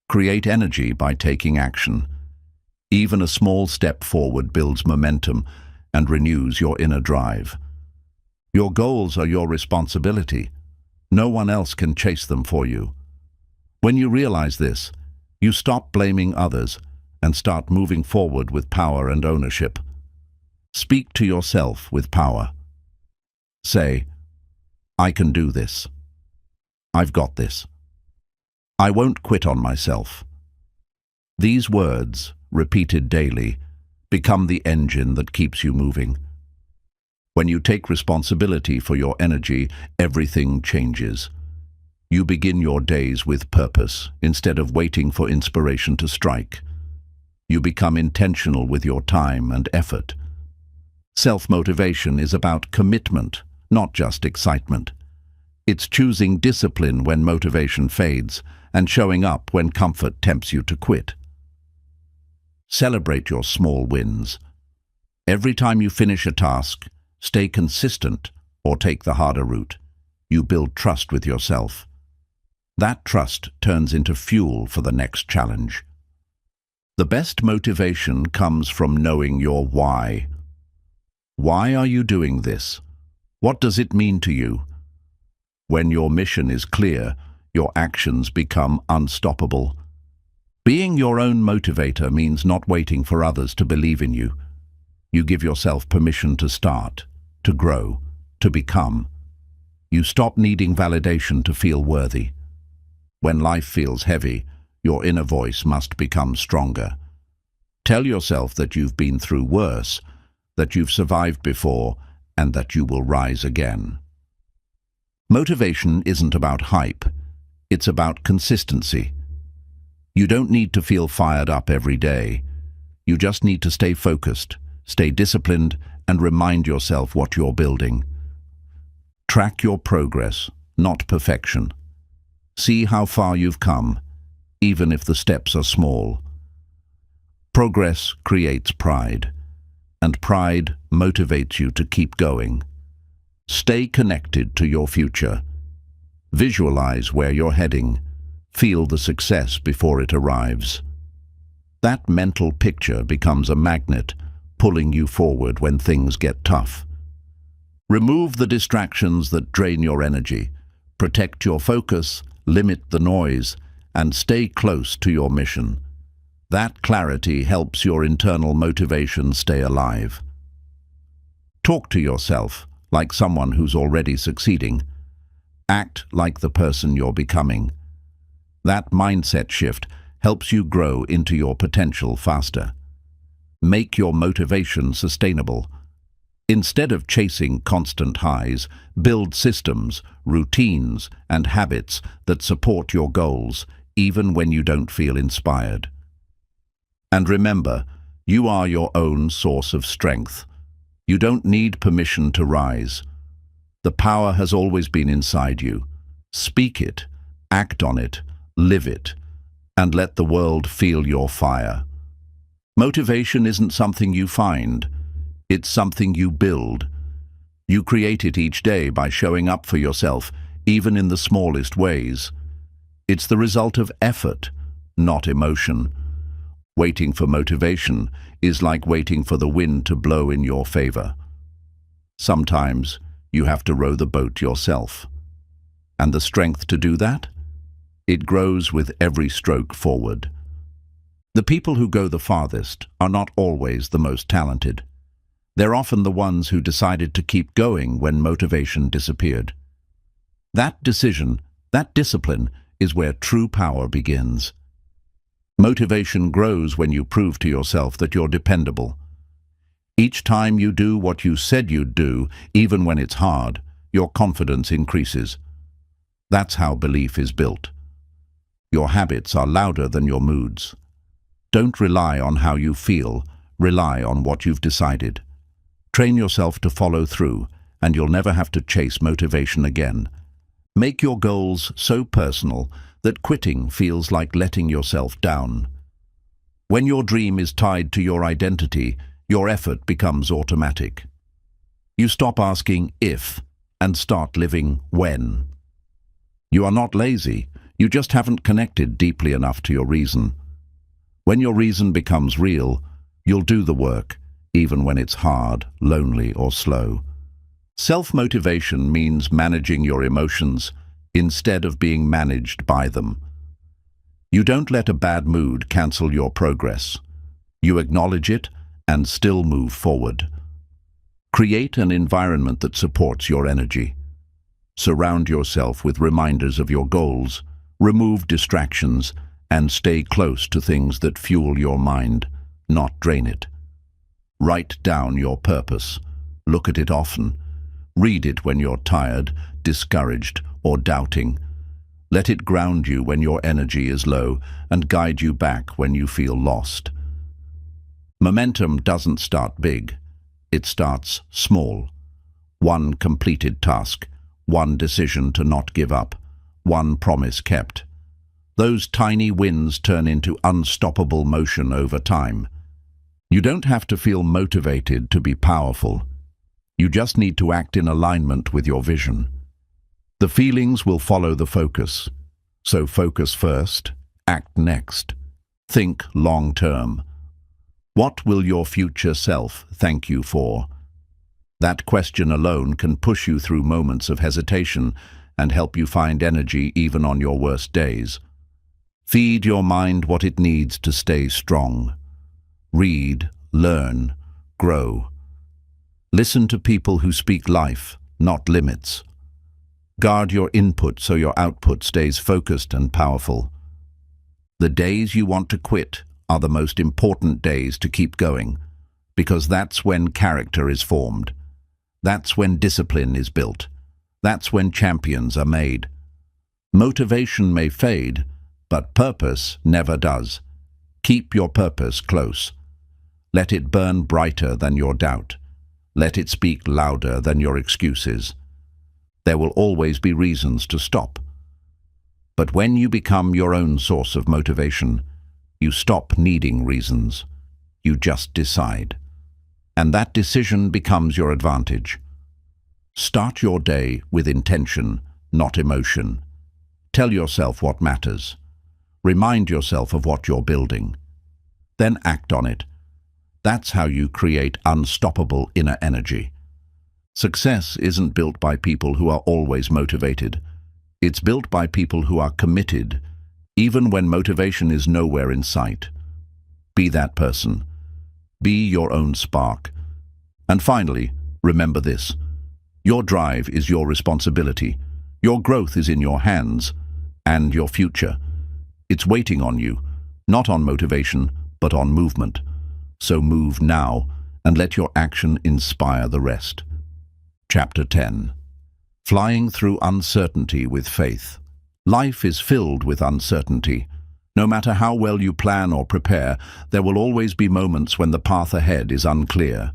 Create energy by taking action. Even a small step forward builds momentum and renews your inner drive. Your goals are your responsibility. No one else can chase them for you. When you realize this, you stop blaming others and start moving forward with power and ownership. Speak to yourself with power. Say, "I can do this. I've got this. I won't quit on myself." These words, repeated daily, Become the engine that keeps you moving. When you take responsibility for your energy, everything changes. You begin your days with purpose instead of waiting for inspiration to strike. You become intentional with your time and effort. Self-motivation is about commitment, not just excitement. It's choosing discipline when motivation fades and showing up when comfort tempts you to quit. Celebrate your small wins. Every time you finish a task, stay consistent or take the harder route. You build trust with yourself. That trust turns into fuel for the next challenge. The best motivation comes from knowing your why. Why are you doing this? What does it mean to you? When your mission is clear, your actions become unstoppable. Being your own motivator means not waiting for others to believe in you. You give yourself permission to start, to grow, to become. You stop needing validation to feel worthy. When life feels heavy, your inner voice must become stronger. Tell yourself that you've been through worse, that you've survived before, and that you will rise again. Motivation isn't about hype. It's about consistency. You don't need to feel fired up every day. You just need to stay focused, stay disciplined, and remind yourself what you're building. Track your progress, not perfection. See how far you've come, even if the steps are small. Progress creates pride, and pride motivates you to keep going. Stay connected to your future. Visualize where you're heading. Feel the success before it arrives. That mental picture becomes a magnet, pulling you forward when things get tough. Remove the distractions that drain your energy. Protect your focus, limit the noise, and stay close to your mission. That clarity helps your internal motivation stay alive. Talk to yourself like someone who's already succeeding. Act like the person you're becoming. That mindset shift helps you grow into your potential faster. Make your motivation sustainable. Instead of chasing constant highs, build systems, routines, and habits that support your goals, even when you don't feel inspired. And remember, you are your own source of strength. You don't need permission to rise. The power has always been inside you. Speak it, act on it, live it, and let the world feel your fire. Motivation isn't something you find. It's something you build. You create it each day by showing up for yourself, even in the smallest ways. It's the result of effort, not emotion. Waiting for motivation is like waiting for the wind to blow in your favor. Sometimes you have to row the boat yourself. And the strength to do that? It grows with every stroke forward. The people who go the farthest are not always the most talented. They're often the ones who decided to keep going when motivation disappeared. That decision, that discipline, is where true power begins. Motivation grows when you prove to yourself that you're dependable. Each time you do what you said you'd do, even when it's hard, your confidence increases. That's how belief is built. Your habits are louder than your moods. Don't rely on how you feel, rely on what you've decided. Train yourself to follow through, and you'll never have to chase motivation again. Make your goals so personal that quitting feels like letting yourself down. When your dream is tied to your identity, your effort becomes automatic. You stop asking if and start living when. You are not lazy, you just haven't connected deeply enough to your reason. When your reason becomes real, you'll do the work, even when it's hard, lonely, or slow. Self-motivation means managing your emotions instead of being managed by them. You don't let a bad mood cancel your progress. You acknowledge it and still move forward. Create an environment that supports your energy. Surround yourself with reminders of your goals, remove distractions, and stay close to things that fuel your mind, not drain it. Write down your purpose. Look at it often. Read it when you're tired, discouraged, or doubting. Let it ground you when your energy is low and guide you back when you feel lost. Momentum doesn't start big. It starts small. One completed task, one decision to not give up, one promise kept. Those tiny wins turn into unstoppable motion over time. You don't have to feel motivated to be powerful. You just need to act in alignment with your vision. The feelings will follow the focus. So focus first, act next. Think long term. What will your future self thank you for? That question alone can push you through moments of hesitation and help you find energy even on your worst days. Feed your mind what it needs to stay strong. Read, learn, grow. Listen to people who speak life, not limits. Guard your input so your output stays focused and powerful. The days you want to quit are the most important days to keep going, because that's when character is formed. That's when discipline is built. That's when champions are made. Motivation may fade, but purpose never does. Keep your purpose close. Let it burn brighter than your doubt. Let it speak louder than your excuses. There will always be reasons to stop. But when you become your own source of motivation, you stop needing reasons. You just decide. And that decision becomes your advantage. Start your day with intention, not emotion. Tell yourself what matters. Remind yourself of what you're building. Then act on it. That's how you create unstoppable inner energy. Success isn't built by people who are always motivated. It's built by people who are committed, even when motivation is nowhere in sight. Be that person. Be your own spark. And finally, remember this. Your drive is your responsibility. Your growth is in your hands, and your future. It's waiting on you, not on motivation, but on movement. So move now, and let your action inspire the rest. Chapter 10. Flying through uncertainty with faith. Life is filled with uncertainty. No matter how well you plan or prepare, there will always be moments when the path ahead is unclear.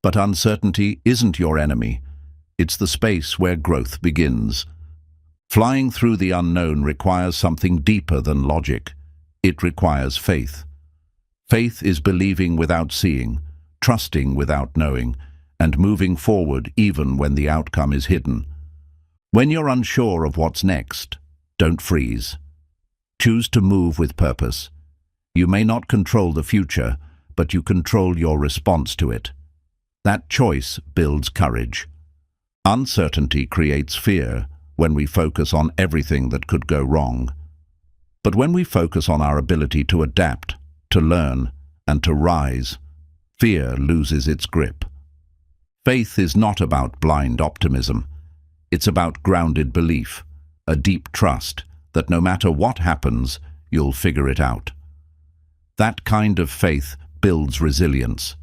But uncertainty isn't your enemy. It's the space where growth begins. Flying through the unknown requires something deeper than logic. It requires faith. Faith is believing without seeing, trusting without knowing, and moving forward even when the outcome is hidden. When you're unsure of what's next, don't freeze. Choose to move with purpose. You may not control the future, but you control your response to it. That choice builds courage. Uncertainty creates fear when we focus on everything that could go wrong. But when we focus on our ability to adapt, to learn, and to rise, fear loses its grip. Faith is not about blind optimism. It's about grounded belief, a deep trust that no matter what happens, you'll figure it out. That kind of faith builds resilience.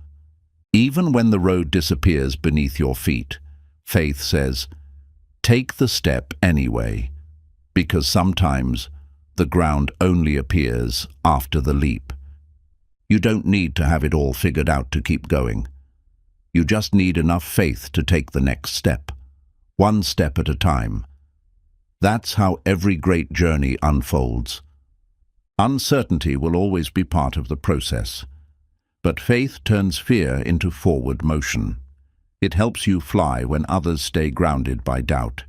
Even when the road disappears beneath your feet, faith says, take the step anyway, because sometimes the ground only appears after the leap. You don't need to have it all figured out to keep going. You just need enough faith to take the next step, one step at a time. That's how every great journey unfolds. Uncertainty will always be part of the process, but faith turns fear into forward motion. It helps you fly when others stay grounded by doubt.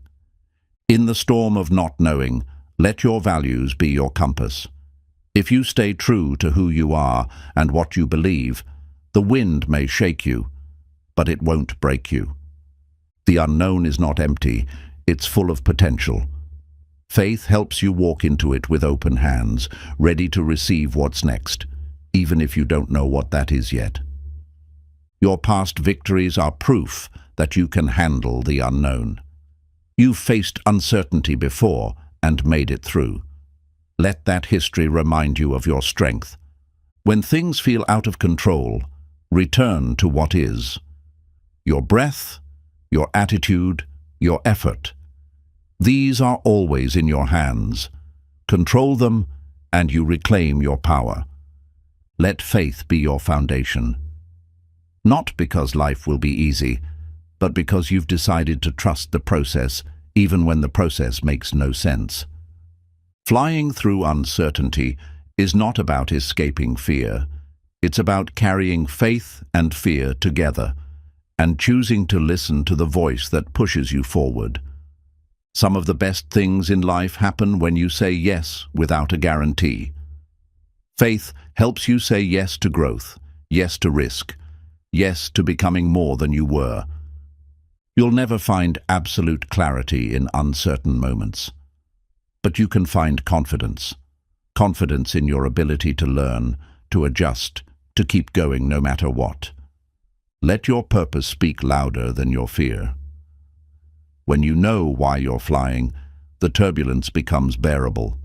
In the storm of not knowing, let your values be your compass. If you stay true to who you are and what you believe, the wind may shake you, but it won't break you. The unknown is not empty, it's full of potential. Faith helps you walk into it with open hands, ready to receive what's next, even if you don't know what that is yet. Your past victories are proof that you can handle the unknown. You've faced uncertainty before and made it through. Let that history remind you of your strength. When things feel out of control, Return to what is. Your breath, your attitude, your effort. These are always in your hands. Control them, and you reclaim your power. Let faith be your foundation. Not because life will be easy, but because you've decided to trust the process, even when the process makes no sense. Flying through uncertainty is not about escaping fear. It's about carrying faith and fear together and choosing to listen to the voice that pushes you forward. Some of the best things in life happen when you say yes without a guarantee. Faith helps you say yes to growth, yes to risk, yes to becoming more than you were. You'll never find absolute clarity in uncertain moments, but you can find confidence. Confidence in your ability to learn, to adjust, to keep going no matter what. Let your purpose speak louder than your fear. When you know why you're flying, the turbulence becomes bearable.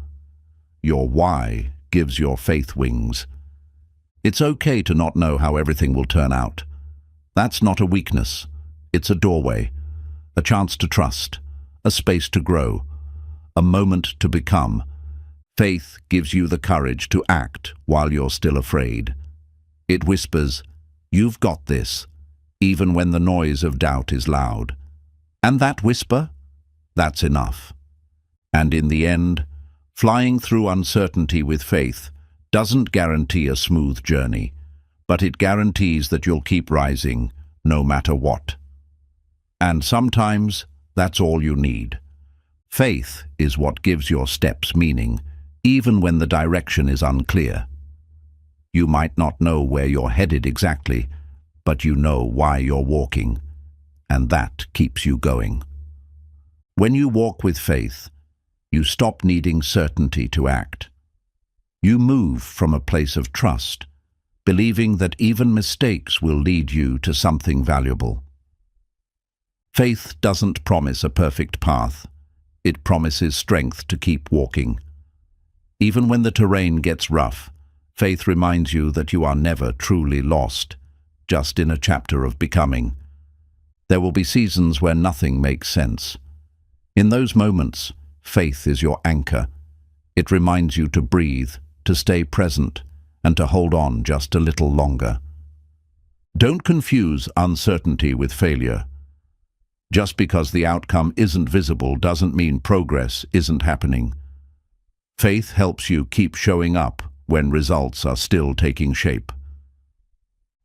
Your why gives your faith wings. It's okay to not know how everything will turn out. That's not a weakness. It's a doorway, a chance to trust, a space to grow, a moment to become. Faith gives you the courage to act while you're still afraid. It whispers, "You've got this," even when the noise of doubt is loud. And that whisper? That's enough. And in the end, flying through uncertainty with faith doesn't guarantee a smooth journey, but it guarantees that you'll keep rising, no matter what. And sometimes, that's all you need. Faith is what gives your steps meaning, even when the direction is unclear. You might not know where you're headed exactly, but you know why you're walking, and that keeps you going. When you walk with faith, you stop needing certainty to act. You move from a place of trust, believing that even mistakes will lead you to something valuable. Faith doesn't promise a perfect path. It promises strength to keep walking. Even when the terrain gets rough, faith reminds you that you are never truly lost, just in a chapter of becoming. There will be seasons where nothing makes sense. In those moments, faith is your anchor. It reminds you to breathe, to stay present, and to hold on just a little longer. Don't confuse uncertainty with failure. Just because the outcome isn't visible doesn't mean progress isn't happening. Faith helps you keep showing up when results are still taking shape.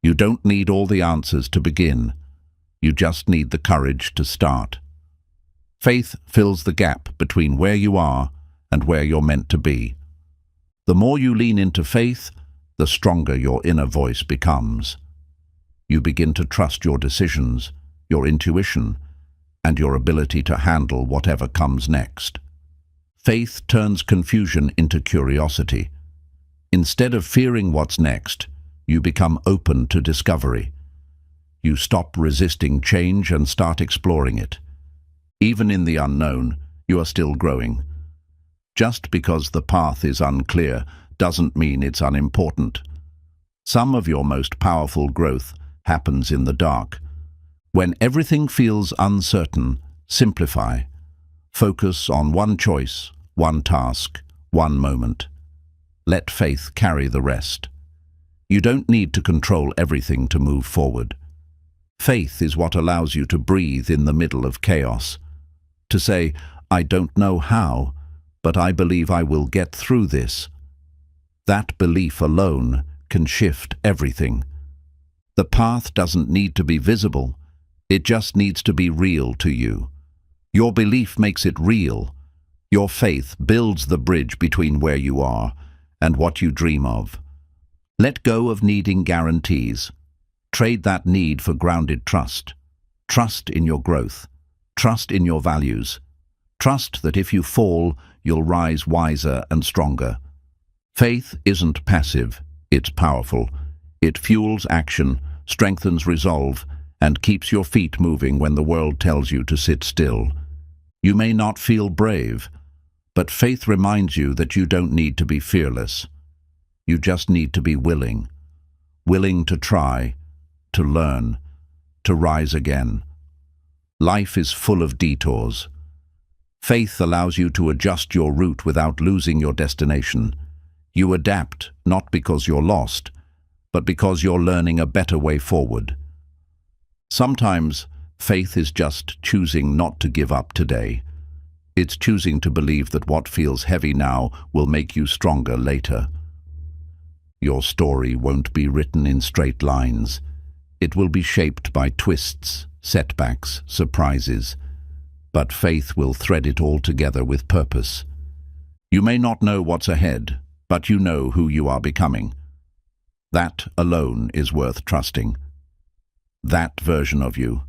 You don't need all the answers to begin. You just need the courage to start. Faith fills the gap between where you are and where you're meant to be. The more you lean into faith, the stronger your inner voice becomes. You begin to trust your decisions, your intuition, and your ability to handle whatever comes next. Faith turns confusion into curiosity. Instead of fearing what's next, you become open to discovery. You stop resisting change and start exploring it. Even in the unknown, you are still growing. Just because the path is unclear doesn't mean it's unimportant. Some of your most powerful growth happens in the dark. When everything feels uncertain, simplify. Focus on one choice, one task, one moment. Let faith carry the rest. You don't need to control everything to move forward. Faith is what allows you to breathe in the middle of chaos. To say, "I don't know how, but I believe I will get through this." That belief alone can shift everything. The path doesn't need to be visible. It just needs to be real to you. Your belief makes it real. Your faith builds the bridge between where you are and what you dream of. Let go of needing guarantees. Trade that need for grounded trust. Trust in your growth. Trust in your values. Trust that if you fall, you'll rise wiser and stronger. Faith isn't passive, it's powerful. It fuels action, strengthens resolve, and keeps your feet moving when the world tells you to sit still. You may not feel brave, but faith reminds you that you don't need to be fearless. You just need to be willing. Willing to try, to learn, to rise again. Life is full of detours. Faith allows you to adjust your route without losing your destination. You adapt, not because you're lost, but because you're learning a better way forward. Sometimes, faith is just choosing not to give up today. It's choosing to believe that what feels heavy now will make you stronger later. Your story won't be written in straight lines. It will be shaped by twists, setbacks, surprises. But faith will thread it all together with purpose. You may not know what's ahead, but you know who you are becoming. That alone is worth trusting. That version of you.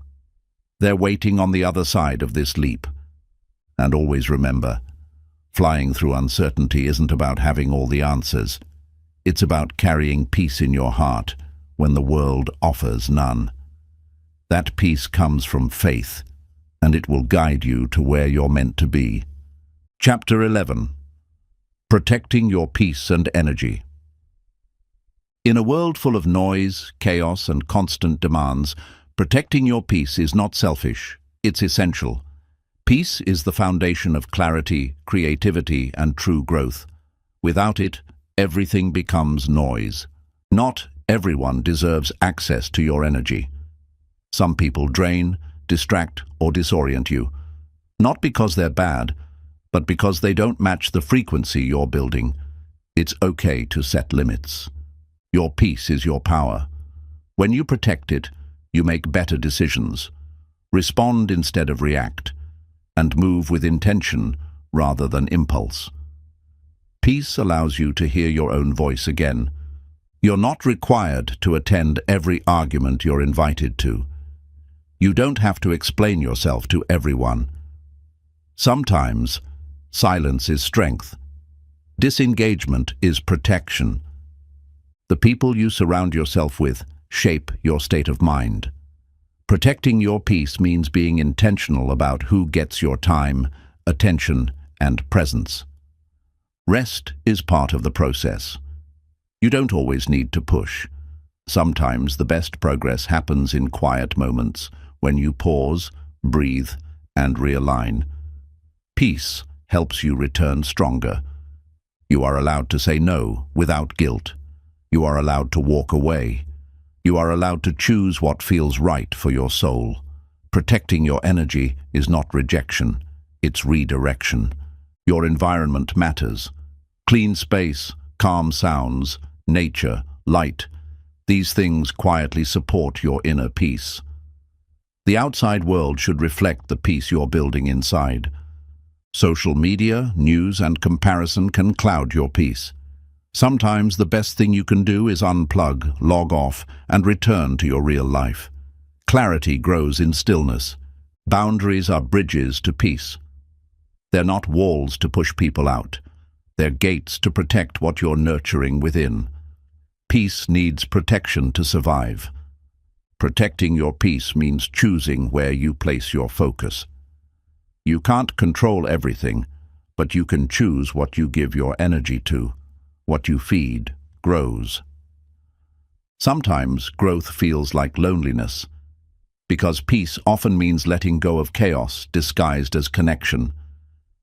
They're waiting on the other side of this leap. And always remember, flying through uncertainty isn't about having all the answers. It's about carrying peace in your heart when the world offers none. That peace comes from faith, and it will guide you to where you're meant to be. Chapter 11. Protecting your peace and energy. In a world full of noise, chaos, and constant demands, protecting your peace is not selfish, it's essential. Peace is the foundation of clarity, creativity, and true growth. Without it, everything becomes noise. Not everyone deserves access to your energy. Some people drain, distract, or disorient you. Not because they're bad, but because they don't match the frequency you're building. It's okay to set limits. Your peace is your power. When you protect it, you make better decisions. Respond instead of react, and move with intention rather than impulse. Peace allows you to hear your own voice again. You're not required to attend every argument you're invited to. You don't have to explain yourself to everyone. Sometimes, silence is strength. Disengagement is protection. The people you surround yourself with shape your state of mind. Protecting your peace means being intentional about who gets your time, attention, and presence. Rest is part of the process. You don't always need to push. Sometimes the best progress happens in quiet moments when you pause, breathe, and realign. Peace helps you return stronger. You are allowed to say no without guilt. You are allowed to walk away. You are allowed to choose what feels right for your soul. Protecting your energy is not rejection, it's redirection. Your environment matters. Clean space, calm sounds, nature, light. These things quietly support your inner peace. The outside world should reflect the peace you're building inside. Social media, news, and comparison can cloud your peace. Sometimes the best thing you can do is unplug, log off, and return to your real life. Clarity grows in stillness. Boundaries are bridges to peace. They're not walls to push people out. They're gates to protect what you're nurturing within. Peace needs protection to survive. Protecting your peace means choosing where you place your focus. You can't control everything, but you can choose what you give your energy to. What you feed grows. Sometimes growth feels like loneliness, because peace often means letting go of chaos disguised as connection.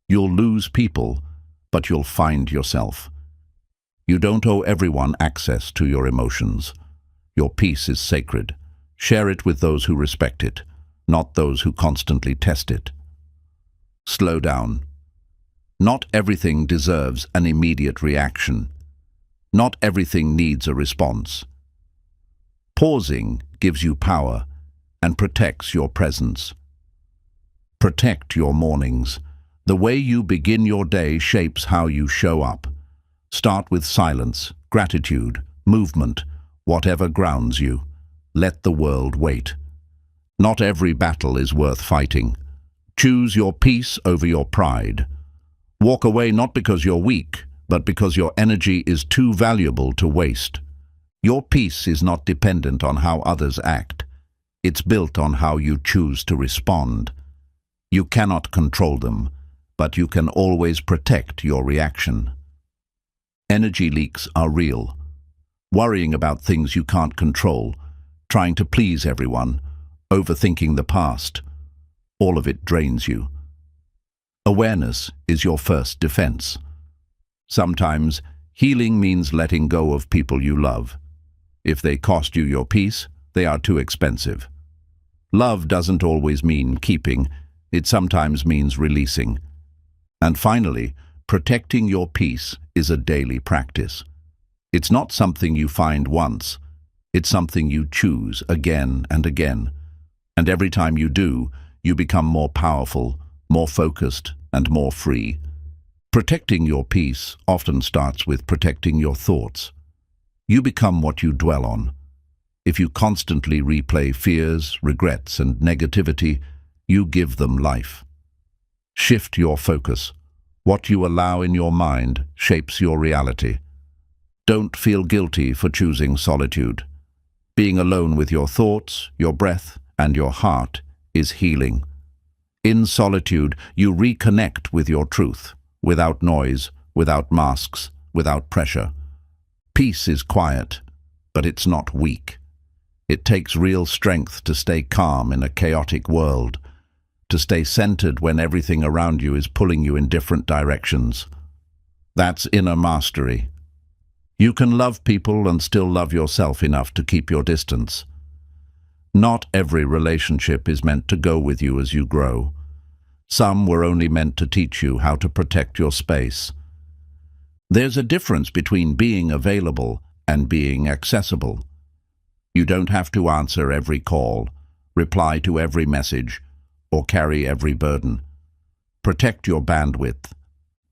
You'll lose people, but you'll find yourself. You don't owe everyone access to your emotions. Your peace is sacred. Share it with those who respect it, not those who constantly test it. Slow down. Not everything deserves an immediate reaction. Not everything needs a response. Pausing gives you power and protects your presence. Protect your mornings. The way you begin your day shapes how you show up. Start with silence, gratitude, movement, whatever grounds you. Let the world wait. Not every battle is worth fighting. Choose your peace over your pride. Walk away not because you're weak, but because your energy is too valuable to waste. Your peace is not dependent on how others act. It's built on how you choose to respond. You cannot control them, but you can always protect your reaction. Energy leaks are real. Worrying about things you can't control trying to please everyone, overthinking the past. All of it drains you. Awareness is your first defense. Sometimes, healing means letting go of people you love. If they cost you your peace, they are too expensive. Love doesn't always mean keeping, it sometimes means releasing. And finally, protecting your peace is a daily practice. It's not something you find once, it's something you choose again and again. And every time you do, you become more powerful, more focused, and more free. Protecting your peace often starts with protecting your thoughts. You become what you dwell on. If you constantly replay fears, regrets, and negativity, you give them life. Shift your focus. What you allow in your mind shapes your reality. Don't feel guilty for choosing solitude. Being alone with your thoughts, your breath, and your heart is healing. In solitude, you reconnect with your truth, without noise, without masks, without pressure. Peace is quiet, but it's not weak. It takes real strength to stay calm in a chaotic world, to stay centered when everything around you is pulling you in different directions. That's inner mastery. You can love people and still love yourself enough to keep your distance. Not every relationship is meant to go with you as you grow. Some were only meant to teach you how to protect your space. There's a difference between being available and being accessible. You don't have to answer every call, reply to every message, or carry every burden. Protect your bandwidth.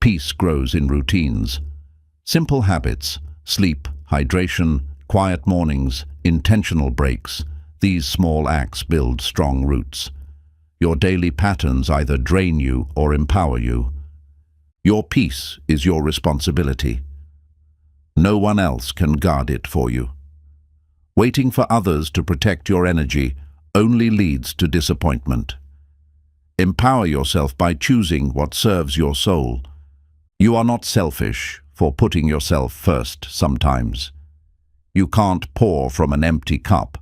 Peace grows in routines. Simple habits, sleep, hydration, quiet mornings, intentional breaks. These small acts build strong roots. Your daily patterns either drain you or empower you. Your peace is your responsibility. No one else can guard it for you. Waiting for others to protect your energy only leads to disappointment. Empower yourself by choosing what serves your soul. You are not selfish for putting yourself first sometimes. You can't pour from an empty cup,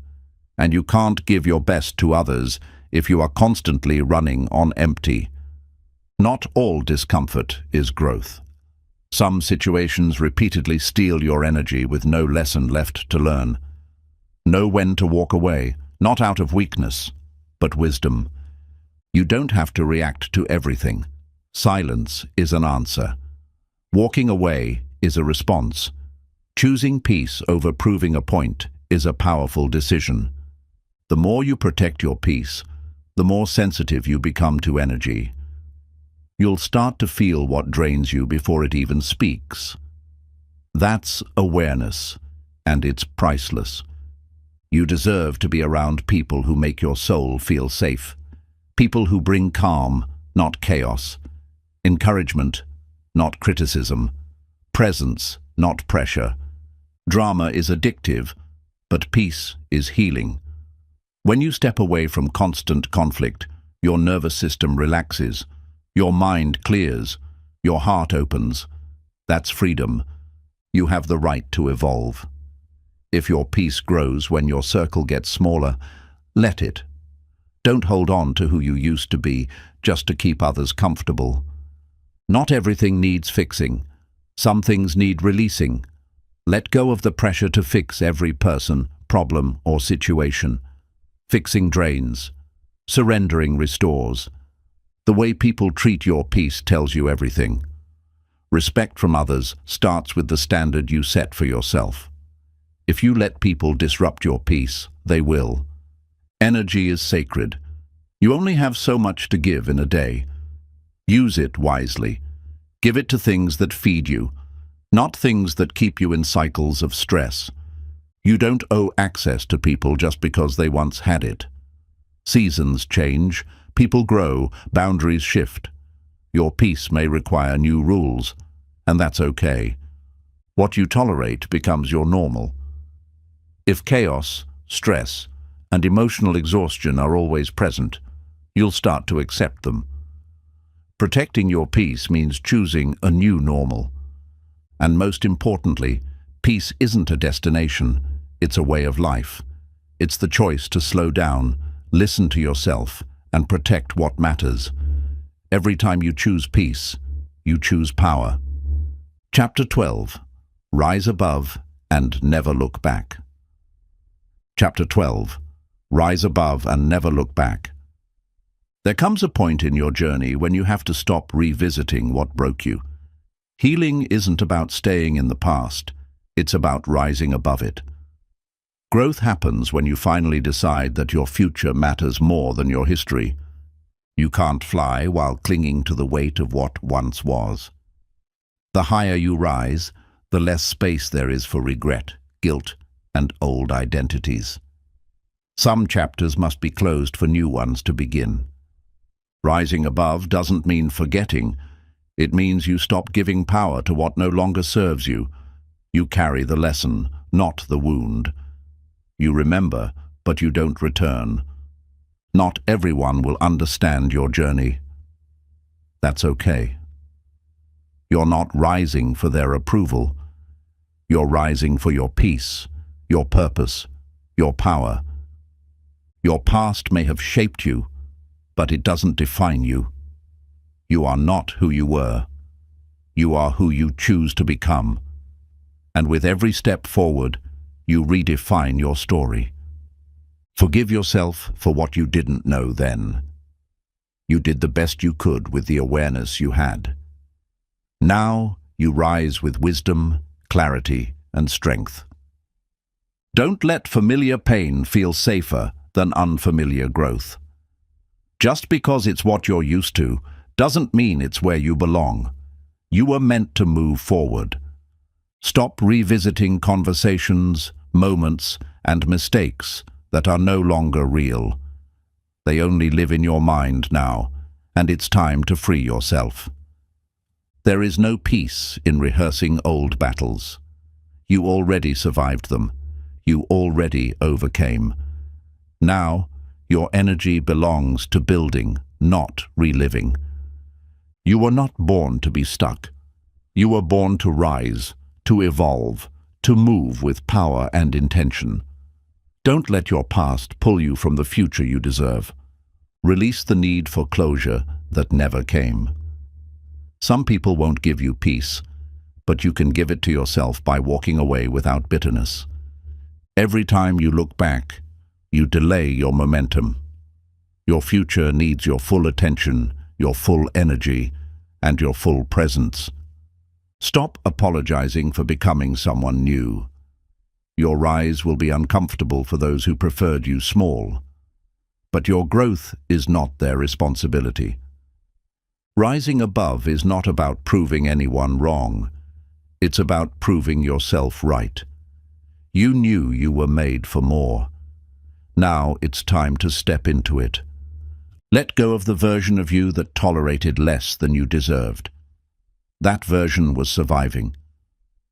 and you can't give your best to others if you are constantly running on empty. Not all discomfort is growth. Some situations repeatedly steal your energy with no lesson left to learn. Know when to walk away, not out of weakness, but wisdom. You don't have to react to everything. Silence is an answer. Walking away is a response. Choosing peace over proving a point is a powerful decision. The more you protect your peace, the more sensitive you become to energy. You'll start to feel what drains you before it even speaks. That's awareness, and it's priceless. You deserve to be around people who make your soul feel safe. People who bring calm, not chaos. Encouragement, not criticism. Presence, not pressure. Drama is addictive, but peace is healing. When you step away from constant conflict, your nervous system relaxes, your mind clears, your heart opens. That's freedom. You have the right to evolve. If your peace grows when your circle gets smaller, let it. Don't hold on to who you used to be just to keep others comfortable. Not everything needs fixing. Some things need releasing. Let go of the pressure to fix every person, problem, or situation. Fixing drains. Surrendering restores. The way people treat your peace tells you everything. Respect from others starts with the standard you set for yourself. If you let people disrupt your peace, they will. Energy is sacred. You only have so much to give in a day. Use it wisely. Give it to things that feed you, not things that keep you in cycles of stress. You don't owe access to people just because they once had it. Seasons change, people grow, boundaries shift. Your peace may require new rules, and that's okay. What you tolerate becomes your normal. If chaos, stress, and emotional exhaustion are always present, you'll start to accept them. Protecting your peace means choosing a new normal. And most importantly, peace isn't a destination, it's a way of life. It's the choice to slow down, listen to yourself, and protect what matters. Every time you choose peace, you choose power. Chapter 12. Rise above and never look back. Chapter 12. Rise above and never look back. There comes a point in your journey when you have to stop revisiting what broke you. Healing isn't about staying in the past, it's about rising above it. Growth happens when you finally decide that your future matters more than your history. You can't fly while clinging to the weight of what once was. The higher you rise, the less space there is for regret, guilt, and old identities. Some chapters must be closed for new ones to begin. Rising above doesn't mean forgetting. It means you stop giving power to what no longer serves you. You carry the lesson, not the wound. You remember, but you don't return. Not everyone will understand your journey. That's okay. You're not rising for their approval. You're rising for your peace, your purpose, your power. Your past may have shaped you, but it doesn't define you. You are not who you were. You are who you choose to become. And with every step forward, you redefine your story. Forgive yourself for what you didn't know then. You did the best you could with the awareness you had. Now you rise with wisdom, clarity, and strength. Don't let familiar pain feel safer than unfamiliar growth. Just because it's what you're used to doesn't mean it's where you belong. You were meant to move forward. Stop revisiting conversations, moments, and mistakes that are no longer real. They only live in your mind now, and it's time to free yourself. There is no peace in rehearsing old battles. You already survived them. You already overcame. Now, your energy belongs to building, not reliving. You were not born to be stuck. You were born to rise, to evolve, to move with power and intention. Don't let your past pull you from the future you deserve. Release the need for closure that never came. Some people won't give you peace, but you can give it to yourself by walking away without bitterness. Every time you look back, you delay your momentum. Your future needs your full attention, your full energy, and your full presence. Stop apologizing for becoming someone new. Your rise will be uncomfortable for those who preferred you small. But your growth is not their responsibility. Rising above is not about proving anyone wrong. It's about proving yourself right. You knew you were made for more. Now it's time to step into it. Let go of the version of you that tolerated less than you deserved. That version was surviving.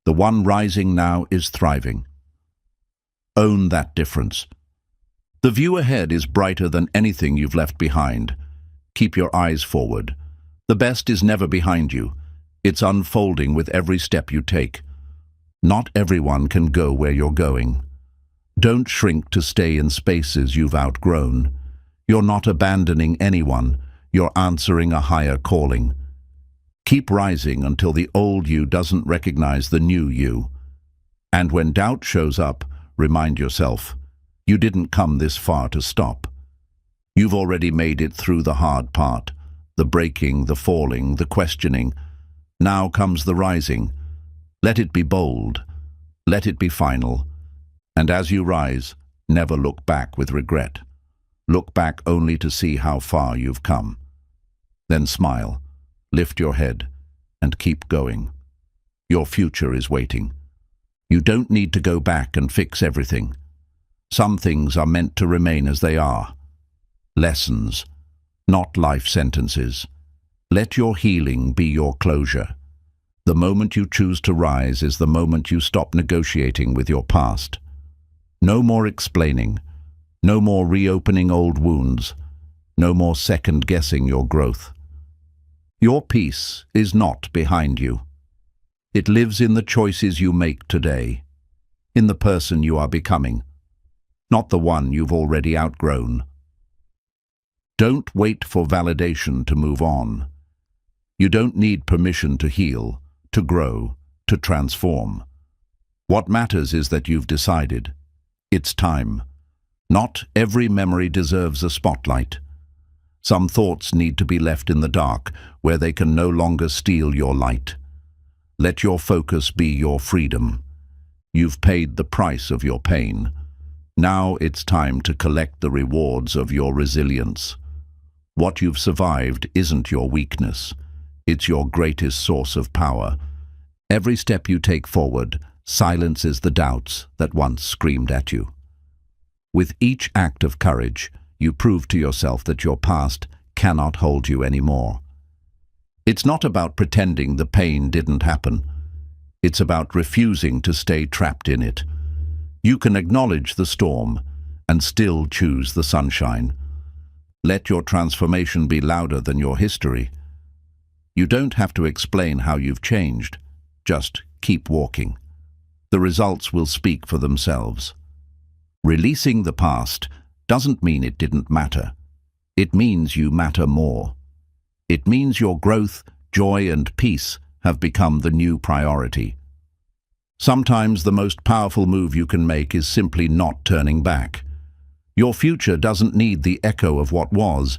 The one rising now is thriving. Own that difference. The view ahead is brighter than anything you've left behind. Keep your eyes forward. The best is never behind you. It's unfolding with every step you take. Not everyone can go where you're going. Don't shrink to stay in spaces you've outgrown. You're not abandoning anyone. You're answering a higher calling. Keep rising until the old you doesn't recognize the new you. And when doubt shows up, remind yourself, you didn't come this far to stop. You've already made it through the hard part, the breaking, the falling, the questioning. Now comes the rising. Let it be bold. Let it be final. And as you rise, never look back with regret. Look back only to see how far you've come. Then smile, lift your head, and keep going. Your future is waiting. You don't need to go back and fix everything. Some things are meant to remain as they are. Lessons, not life sentences. Let your healing be your closure. The moment you choose to rise is the moment you stop negotiating with your past. No more explaining. No more reopening old wounds. No more second-guessing your growth. Your peace is not behind you. It lives in the choices you make today, in the person you are becoming. not the one you've already outgrown. Don't wait for validation to move on. You don't need permission to heal, to grow, to transform. What matters is that you've decided. It's time. Not every memory deserves a spotlight. Some thoughts need to be left in the dark, where they can no longer steal your light. Let your focus be your freedom. You've paid the price of your pain. Now it's time to collect the rewards of your resilience. What you've survived isn't your weakness. It's your greatest source of power. Every step you take forward silences the doubts that once screamed at you. With each act of courage, you prove to yourself that your past cannot hold you anymore. It's not about pretending the pain didn't happen. It's about refusing to stay trapped in it. You can acknowledge the storm and still choose the sunshine. Let your transformation be louder than your history. You don't have to explain how you've changed. Just keep walking. The results will speak for themselves. Releasing the past doesn't mean it didn't matter. It means you matter more. It means your growth, joy, and peace have become the new priority. Sometimes the most powerful move you can make is simply not turning back. Your future doesn't need the echo of what was.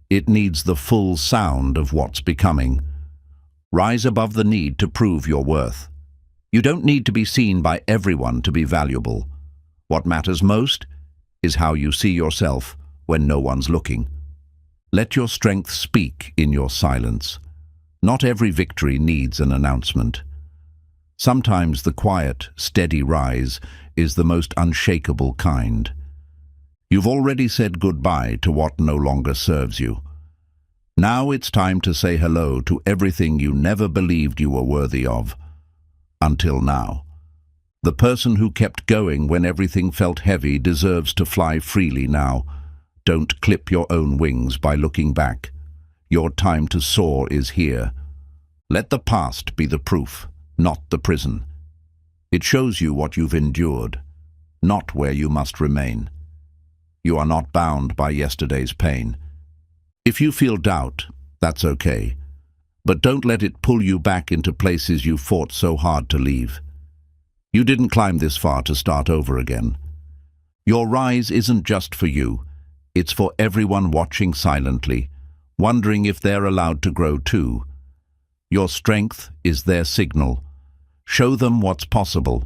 It needs the full sound of what's becoming. Rise above the need to prove your worth. You don't need to be seen by everyone to be valuable. What matters most is how you see yourself when no one's looking. Let your strength speak in your silence. Not every victory needs an announcement. Sometimes the quiet, steady rise is the most unshakable kind. You've already said goodbye to what no longer serves you. Now it's time to say hello to everything you never believed you were worthy of. Until now. The person who kept going when everything felt heavy deserves to fly freely now. Don't clip your own wings by looking back. Your time to soar is here. Let the past be the proof, not the prison. It shows you what you've endured, not where you must remain. You are not bound by yesterday's pain. If you feel doubt, that's okay. But don't let it pull you back into places you fought so hard to leave. You didn't climb this far to start over again. Your rise isn't just for you. It's for everyone watching silently, wondering if they're allowed to grow too. Your strength is their signal. Show them what's possible.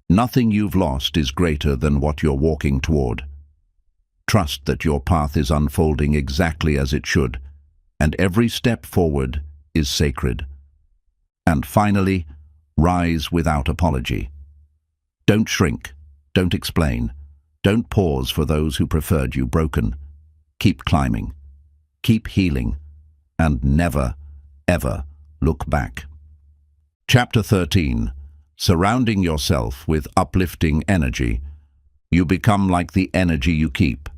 Nothing you've lost is greater than what you're walking toward. Trust that your path is unfolding exactly as it should, and every step forward is sacred. And finally, rise without apology. Don't shrink, don't explain, don't pause for those who preferred you broken. Keep climbing, keep healing, and never, ever look back. Chapter 13. Surrounding yourself with uplifting energy. You become like the energy you keep.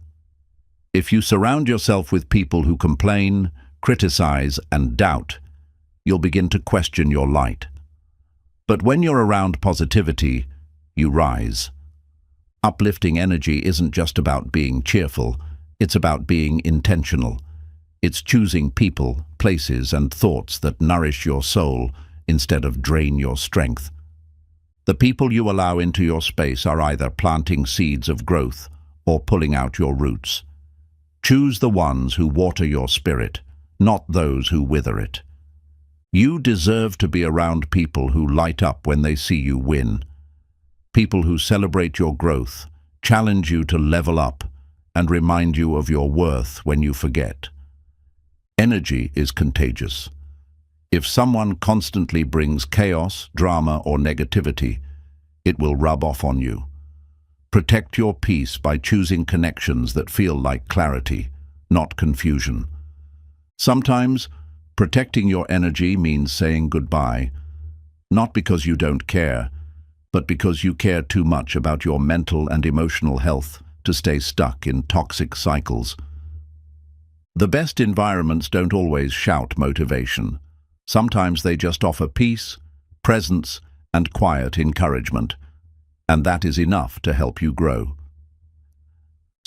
If you surround yourself with people who complain, criticize, and doubt, you'll begin to question your light. But when you're around positivity, you rise. Uplifting energy isn't just about being cheerful, it's about being intentional. It's choosing people, places, and thoughts that nourish your soul instead of drain your strength. The people you allow into your space are either planting seeds of growth or pulling out your roots. Choose the ones who water your spirit, not those who wither it. You deserve to be around people who light up when they see you win. People who celebrate your growth, challenge you to level up, and remind you of your worth when you forget. Energy is contagious. If someone constantly brings chaos, drama, or negativity, it will rub off on you. Protect your peace by choosing connections that feel like clarity, not confusion. Sometimes, protecting your energy means saying goodbye, not because you don't care, but because you care too much about your mental and emotional health to stay stuck in toxic cycles. The best environments don't always shout motivation. Sometimes they just offer peace, presence, and quiet encouragement. And that is enough to help you grow.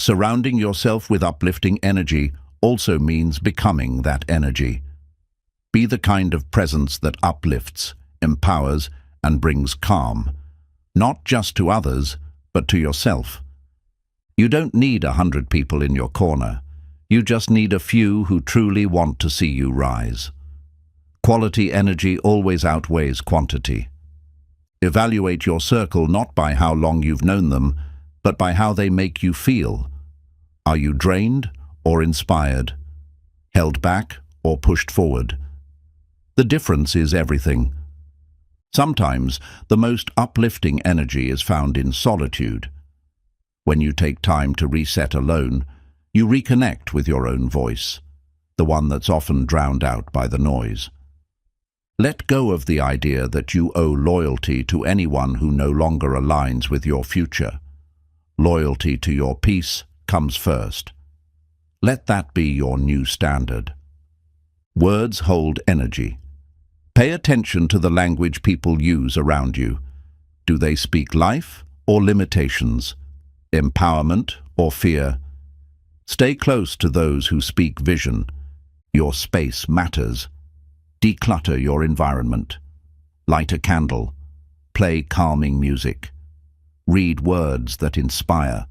Surrounding yourself with uplifting energy also means becoming that energy. Be the kind of presence that uplifts, empowers, and brings calm, not just to others, but to yourself. You don't need 100 people in your corner. You just need a few who truly want to see you rise. Quality energy always outweighs quantity. Evaluate your circle not by how long you've known them, but by how they make you feel. Are you drained or inspired? Held back or pushed forward? The difference is everything. Sometimes the most uplifting energy is found in solitude. When you take time to reset alone, you reconnect with your own voice, the one that's often drowned out by the noise. Let go of the idea that you owe loyalty to anyone who no longer aligns with your future. Loyalty to your peace comes first. Let that be your new standard. Words hold energy. Pay attention to the language people use around you. Do they speak life or limitations? Empowerment or fear? Stay close to those who speak vision. Your space matters. Declutter your environment. Light a candle. Play calming music. Read words that inspire.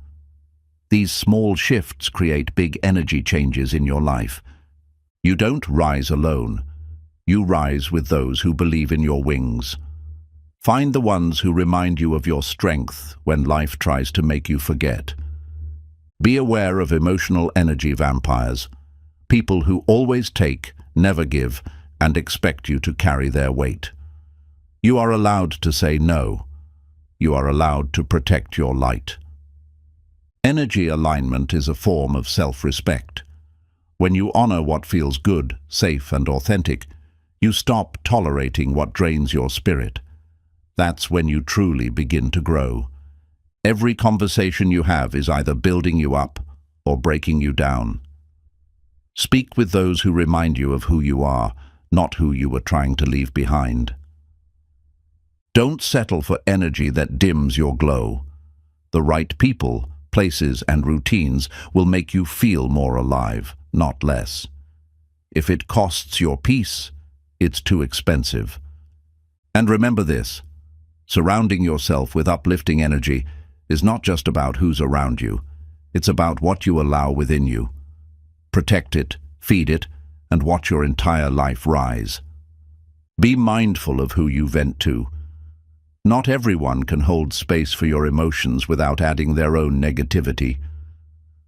These small shifts create big energy changes in your life. You don't rise alone. You rise with those who believe in your wings. Find the ones who remind you of your strength when life tries to make you forget. Be aware of emotional energy vampires, people who always take, never give, and expect you to carry their weight. You are allowed to say no. You are allowed to protect your light. Energy alignment is a form of self-respect. When you honor what feels good, safe, and authentic, you stop tolerating what drains your spirit. That's when you truly begin to grow. Every conversation you have is either building you up or breaking you down. Speak with those who remind you of who you are, not who you were trying to leave behind. Don't settle for energy that dims your glow. The right people, places, and routines will make you feel more alive, not less. If it costs your peace, it's too expensive. And remember this, surrounding yourself with uplifting energy is not just about who's around you. It's about what you allow within you. Protect it, feed it, and watch your entire life rise. Be mindful of who you vent to. Not everyone can hold space for your emotions without adding their own negativity.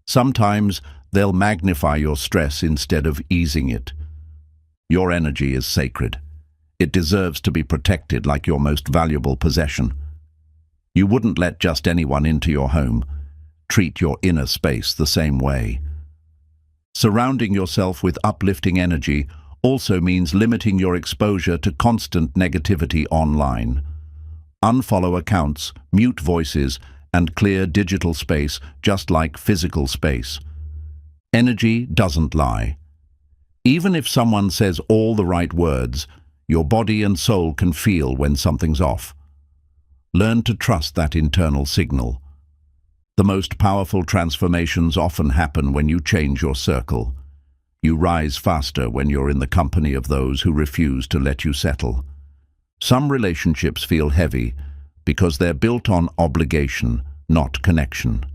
Sometimes they'll magnify your stress instead of easing it. Your energy is sacred. It deserves to be protected like your most valuable possession. You wouldn't let just anyone into your home. Treat your inner space the same way. Surrounding yourself with uplifting energy also means limiting your exposure to constant negativity online. Unfollow accounts, mute voices, and clear digital space just like physical space. Energy doesn't lie. Even if someone says all the right words, your body and soul can feel when something's off. Learn to trust that internal signal. The most powerful transformations often happen when you change your circle. You rise faster when you're in the company of those who refuse to let you settle. Some relationships feel heavy because they're built on obligation, not connection.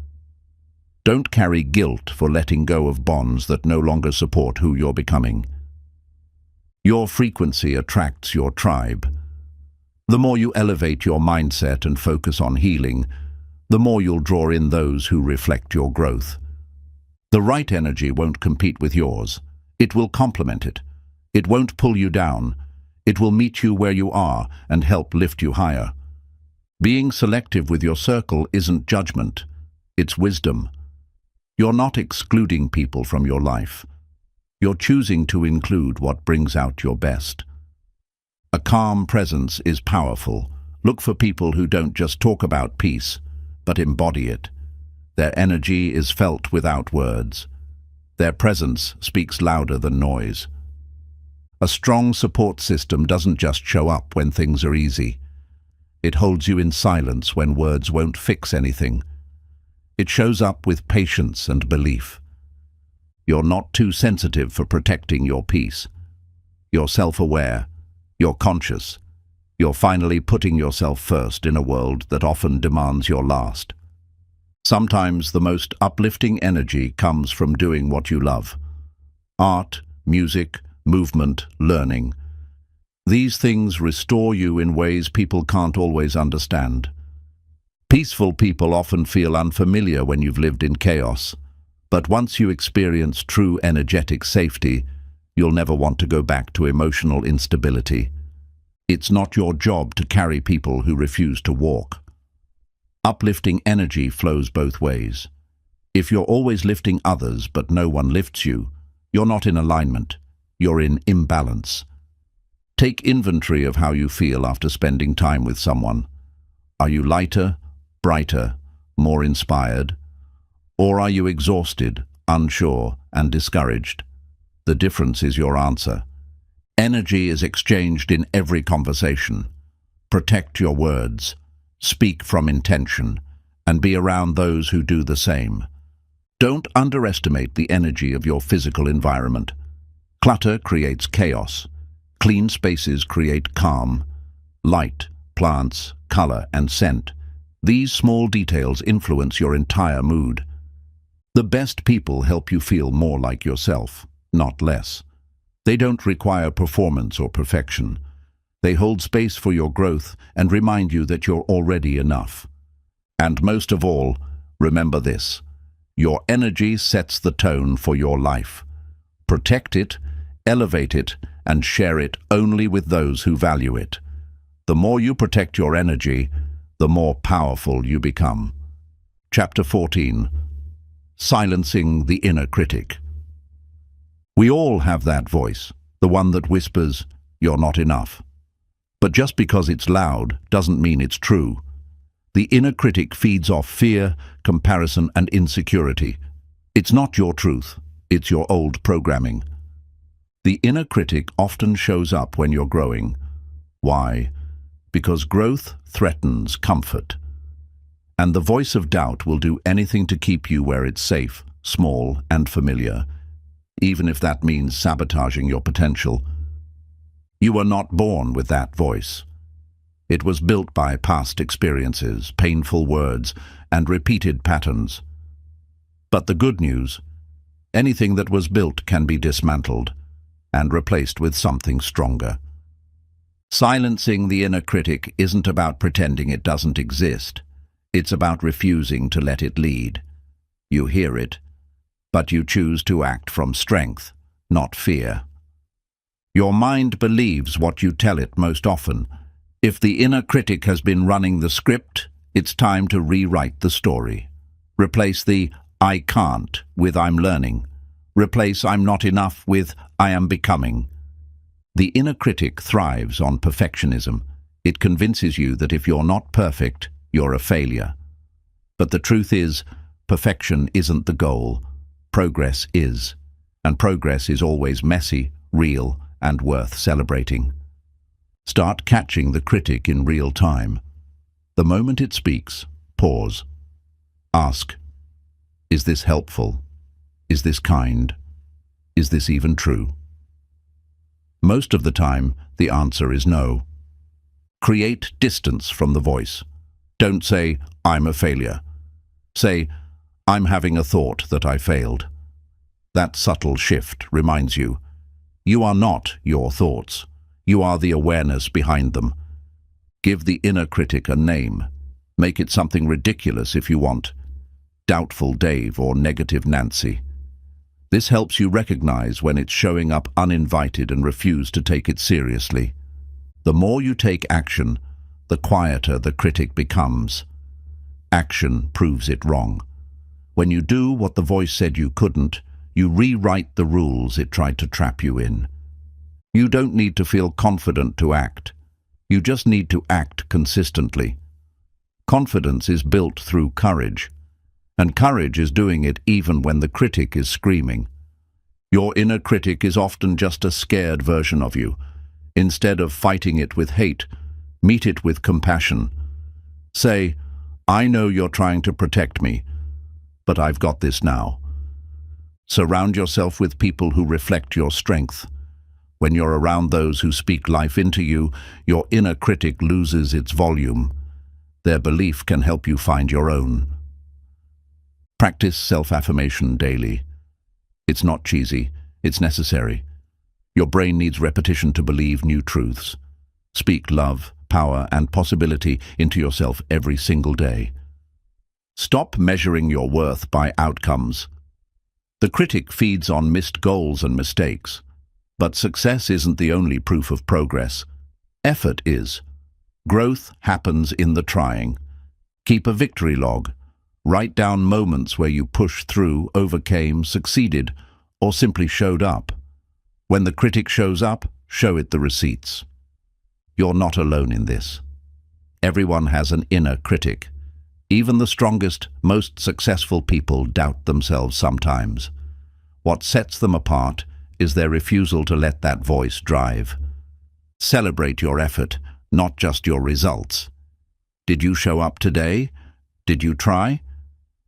Don't carry guilt for letting go of bonds that no longer support who you're becoming. Your frequency attracts your tribe. The more you elevate your mindset and focus on healing, the more you'll draw in those who reflect your growth. The right energy won't compete with yours. It will complement it. It won't pull you down. It will meet you where you are and help lift you higher. Being selective with your circle isn't judgment. It's wisdom. You're not excluding people from your life. You're choosing to include what brings out your best. A calm presence is powerful. Look for people who don't just talk about peace, but embody it. Their energy is felt without words. Their presence speaks louder than noise. A strong support system doesn't just show up when things are easy. It holds you in silence when words won't fix anything. It shows up with patience and belief. You're not too sensitive for protecting your peace. You're self-aware. You're conscious. You're finally putting yourself first in a world that often demands your last. Sometimes the most uplifting energy comes from doing what you love. Art, music, movement, learning. These things restore you in ways people can't always understand. Peaceful people often feel unfamiliar when you've lived in chaos, but once you experience true energetic safety, you'll never want to go back to emotional instability. It's not your job to carry people who refuse to walk. Uplifting energy flows both ways. If you're always lifting others but no one lifts you, you're not in alignment. You're in imbalance. Take inventory of how you feel after spending time with someone. Are you lighter, brighter, more inspired? Or are you exhausted, unsure, and discouraged? The difference is your answer. Energy is exchanged in every conversation. Protect your words, speak from intention, and be around those who do the same. Don't underestimate the energy of your physical environment. Clutter creates chaos. Clean spaces create calm. Light, plants, color, and scent. These small details influence your entire mood. The best people help you feel more like yourself, not less. They don't require performance or perfection. They hold space for your growth and remind you that you're already enough. And most of all, remember this: your energy sets the tone for your life. Protect it, elevate it, and share it only with those who value it. The more you protect your energy, the more powerful you become. Chapter 14. Silencing the Inner Critic. We all have that voice, the one that whispers, "You're not enough." But just because it's loud doesn't mean it's true. The inner critic feeds off fear, comparison, and insecurity. It's not your truth, it's your old programming. The inner critic often shows up when you're growing. Why? Because growth threatens comfort. And the voice of doubt will do anything to keep you where it's safe, small, and familiar, even if that means sabotaging your potential. You were not born with that voice. It was built by past experiences, painful words, and repeated patterns. But the good news: anything that was built can be dismantled and replaced with something stronger. Silencing the inner critic isn't about pretending it doesn't exist. It's about refusing to let it lead. You hear it, but you choose to act from strength, not fear. Your mind believes what you tell it most often. If the inner critic has been running the script, it's time to rewrite the story. Replace the "I can't" with "I'm learning." Replace "I'm not enough" with "I am becoming." The inner critic thrives on perfectionism. It convinces you that if you're not perfect, you're a failure. But the truth is, perfection isn't the goal. Progress is. And progress is always messy, real, and worth celebrating. Start catching the critic in real time. The moment it speaks, pause. Ask, is this helpful? Is this kind? Is this even true? Most of the time, the answer is no. Create distance from the voice. Don't say, "I'm a failure." Say, "I'm having a thought that I failed." That subtle shift reminds you, you are not your thoughts. You are the awareness behind them. Give the inner critic a name. Make it something ridiculous if you want. Doubtful Dave or Negative Nancy. This helps you recognize when it's showing up uninvited and refuse to take it seriously. The more you take action, the quieter the critic becomes. Action proves it wrong. When you do what the voice said you couldn't, you rewrite the rules it tried to trap you in. You don't need to feel confident to act. You just need to act consistently. Confidence is built through courage, and courage is doing it even when the critic is screaming. Your inner critic is often just a scared version of you. Instead of fighting it with hate, meet it with compassion. Say, "I know you're trying to protect me, but I've got this now. Surround yourself with people who reflect your strength. When you're around those who speak life into you, your inner critic loses its volume. Their belief can help you find your own. Practice self-affirmation daily. It's not cheesy, it's necessary. Your brain needs repetition to believe new truths. Speak love, power, and possibility into yourself every single day. Stop measuring your worth by outcomes. The critic feeds on missed goals and mistakes. But success isn't the only proof of progress. Effort is. Growth happens in the trying. Keep a victory log. Write down moments where you pushed through, overcame, succeeded, or simply showed up. When the critic shows up, show it the receipts. You're not alone in this. Everyone has an inner critic. Even the strongest, most successful people doubt themselves sometimes. What sets them apart is their refusal to let that voice drive. Celebrate your effort, not just your results. Did you show up today? Did you try?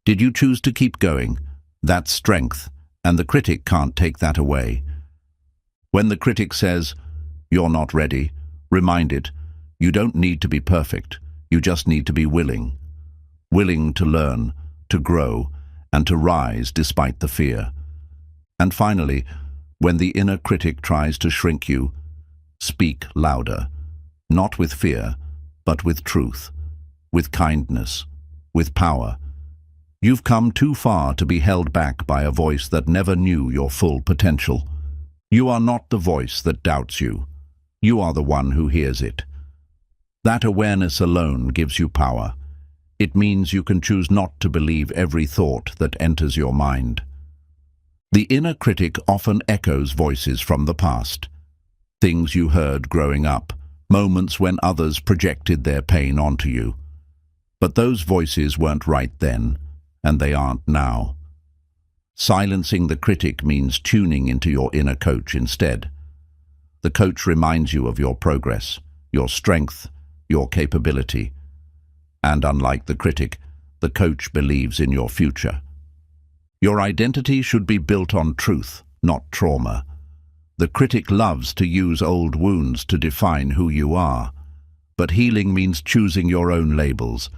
Did you choose to keep going? That's strength, and the critic can't take that away. When the critic says, "You're not ready," remind it, you don't need to be perfect, you just need to be willing. Willing to learn, to grow, and to rise despite the fear. And finally, when the inner critic tries to shrink you, speak louder, not with fear, but with truth, with kindness, with power. You've come too far to be held back by a voice that never knew your full potential. You are not the voice that doubts you. You are the one who hears it. That awareness alone gives you power. It means you can choose not to believe every thought that enters your mind. The inner critic often echoes voices from the past. Things you heard growing up, moments when others projected their pain onto you. But those voices weren't right then, and they aren't now. Silencing the critic means tuning into your inner coach instead. The coach reminds you of your progress, your strength, your capability. And unlike the critic, the coach believes in your future. Your identity should be built on truth, not trauma. The critic loves to use old wounds to define who you are. But healing means choosing your own labels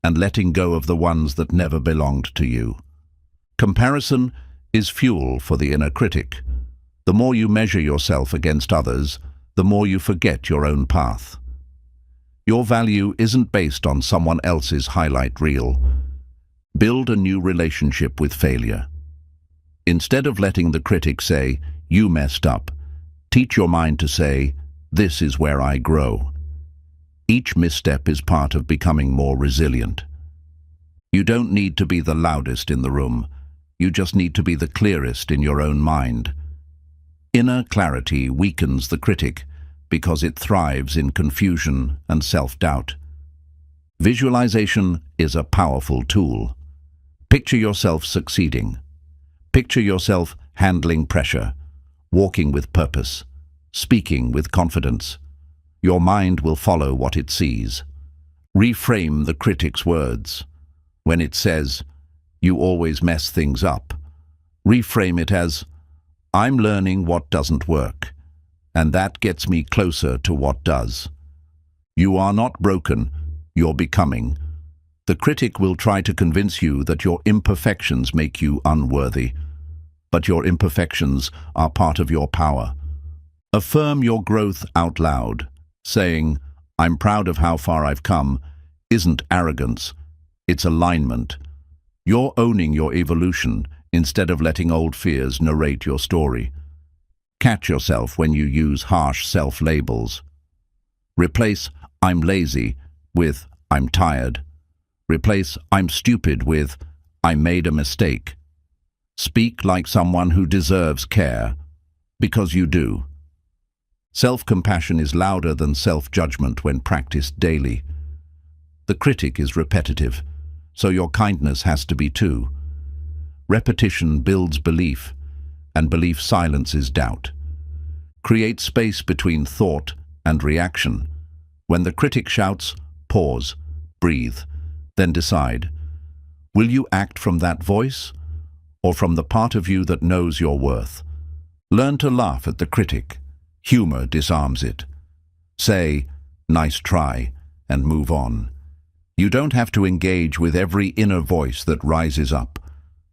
and letting go of the ones that never belonged to you. Comparison is fuel for the inner critic. The more you measure yourself against others, the more you forget your own path. Your value isn't based on someone else's highlight reel. Build a new relationship with failure. Instead of letting the critic say, "You messed up," teach your mind to say, "This is where I grow." Each misstep is part of becoming more resilient. You don't need to be the loudest in the room. You just need to be the clearest in your own mind. Inner clarity weakens the critic because it thrives in confusion and self-doubt. Visualization is a powerful tool. Picture yourself succeeding. Picture yourself handling pressure, walking with purpose, speaking with confidence. Your mind will follow what it sees. Reframe the critic's words. When it says, "You always mess things up," reframe it as, "I'm learning what doesn't work, and that gets me closer to what does." You are not broken, you're becoming. The critic will try to convince you that your imperfections make you unworthy, but your imperfections are part of your power. Affirm your growth out loud. Saying, "I'm proud of how far I've come," isn't arrogance, it's alignment. You're owning your evolution instead of letting old fears narrate your story. Catch yourself when you use harsh self-labels. Replace "I'm lazy" with "I'm tired." Replace "I'm stupid" with "I made a mistake." Speak like someone who deserves care, because you do. Self-compassion is louder than self-judgment when practiced daily. The critic is repetitive, so your kindness has to be too. Repetition builds belief, and belief silences doubt. Create space between thought and reaction. When the critic shouts, pause, breathe, then decide, Will you act from that voice, or from the part of you that knows your worth? Learn to laugh at the critic. Humor disarms it. Say, "Nice try," and move on. You don't have to engage with every inner voice that rises up.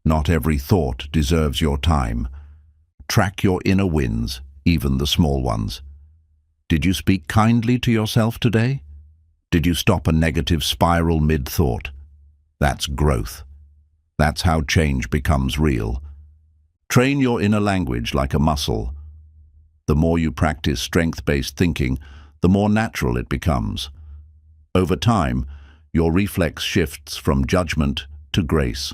Not every thought deserves your time. Track your inner wins, even the small ones. Did you speak kindly to yourself today? Did you stop a negative spiral mid-thought? That's growth. That's how change becomes real. Train your inner language like a muscle. The more you practice strength-based thinking, the more natural it becomes. Over time, your reflex shifts from judgment to grace.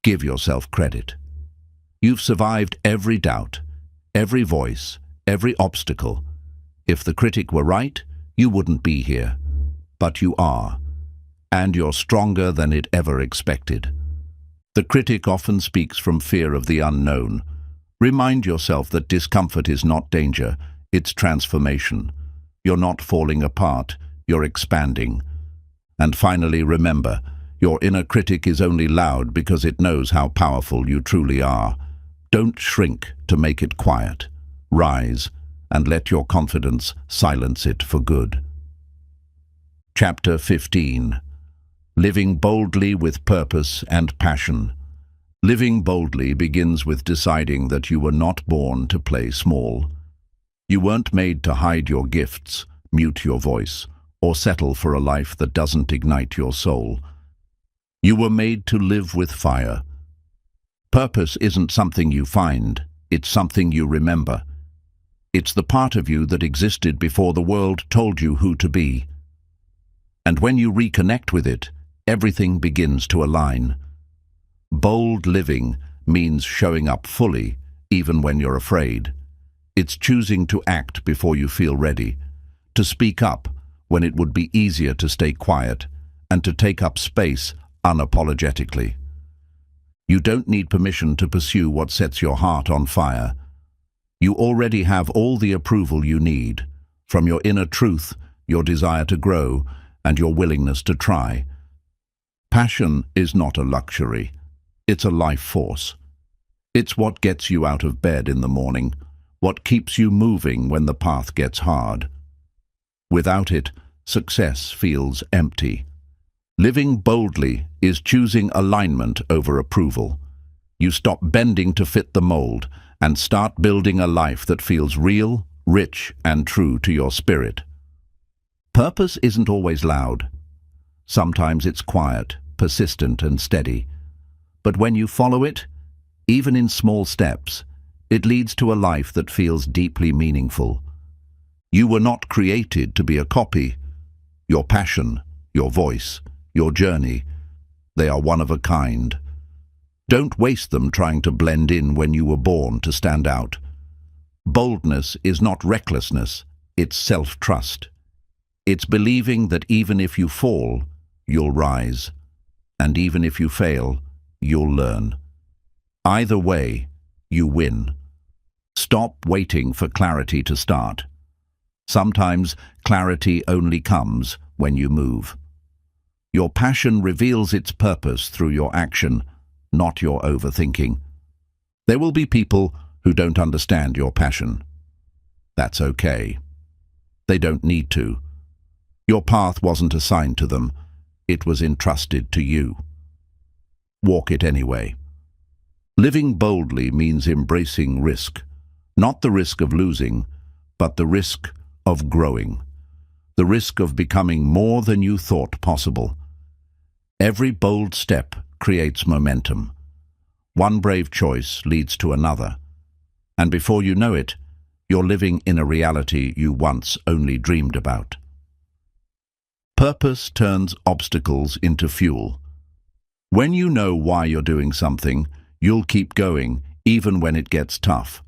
Give yourself credit. You've survived every doubt, every voice, every obstacle. If the critic were right, you wouldn't be here. But you are, and you're stronger than it ever expected. The critic often speaks from fear of the unknown. Remind yourself that discomfort is not danger, it's transformation. You're not falling apart, you're expanding. And finally, remember, your inner critic is only loud because it knows how powerful you truly are. Don't shrink to make it quiet. Rise, and let your confidence silence it for good. Chapter 15. Living boldly with purpose and passion. Living boldly begins with deciding that you were not born to play small. You weren't made to hide your gifts, mute your voice, or settle for a life that doesn't ignite your soul. You were made to live with fire. Purpose isn't something you find, it's something you remember. It's the part of you that existed before the world told you who to be. And when you reconnect with it, everything begins to align. Bold living means showing up fully, even when you're afraid. It's choosing to act before you feel ready, to speak up when it would be easier to stay quiet, and to take up space unapologetically. You don't need permission to pursue what sets your heart on fire. You already have all the approval you need, from your inner truth, your desire to grow, and your willingness to try. Passion is not a luxury. It's a life force. It's what gets you out of bed in the morning, what keeps you moving when the path gets hard. Without it, success feels empty. Living boldly is choosing alignment over approval. You stop bending to fit the mold and start building a life that feels real, rich, and true to your spirit. Purpose isn't always loud. Sometimes it's quiet, persistent, and steady. But when you follow it, even in small steps, it leads to a life that feels deeply meaningful. You were not created to be a copy. Your passion, your voice, your journey, they are one of a kind. Don't waste them trying to blend in when you were born to stand out. Boldness is not recklessness, it's self-trust. It's believing that even if you fall, you'll rise. And even if you fail, you'll learn. Either way, you win. Stop waiting for clarity to start. Sometimes clarity only comes when you move. Your passion reveals its purpose through your action, not your overthinking. There will be people who don't understand your passion. That's okay. They don't need to. Your path wasn't assigned to them. It was entrusted to you. Walk it anyway. Living boldly means embracing risk. Not the risk of losing, but the risk of growing. The risk of becoming more than you thought possible. Every bold step creates momentum. One brave choice leads to another. And before you know it, you're living in a reality you once only dreamed about. Purpose turns obstacles into fuel. When you know why you're doing something, you'll keep going, even when it gets tough.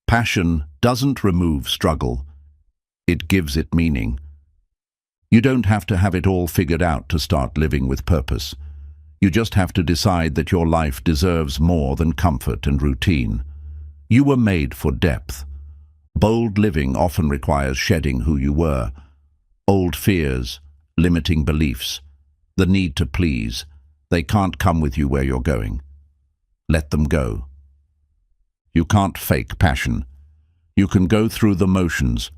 Passion doesn't remove struggle. It gives it meaning. You don't have to have it all figured out to start living with purpose. You just have to decide that your life deserves more than comfort and routine. You were made for depth. Bold living often requires shedding who you were. Old fears, limiting beliefs, the need to please. They can't come with you where you're going. Let them go. You can't fake passion. You can go through the motions,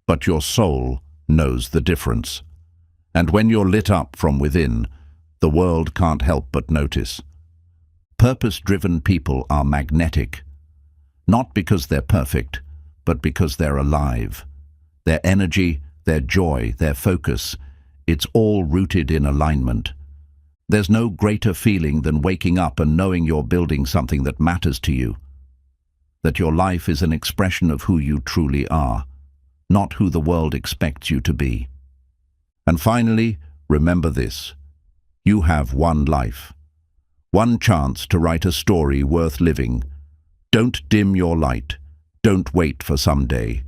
but your soul knows the difference. And when you're lit up from within, the world can't help but notice. Purpose-driven people are magnetic, not because they're perfect, but because they're alive. Their energy, their joy, their focus, it's all rooted in alignment. There's no greater feeling than waking up and knowing you're building something that matters to you, that your life is an expression of who you truly are, not who the world expects you to be. And finally, remember this: you have one life, one chance to write a story worth living. Don't dim your light. Don't wait for someday.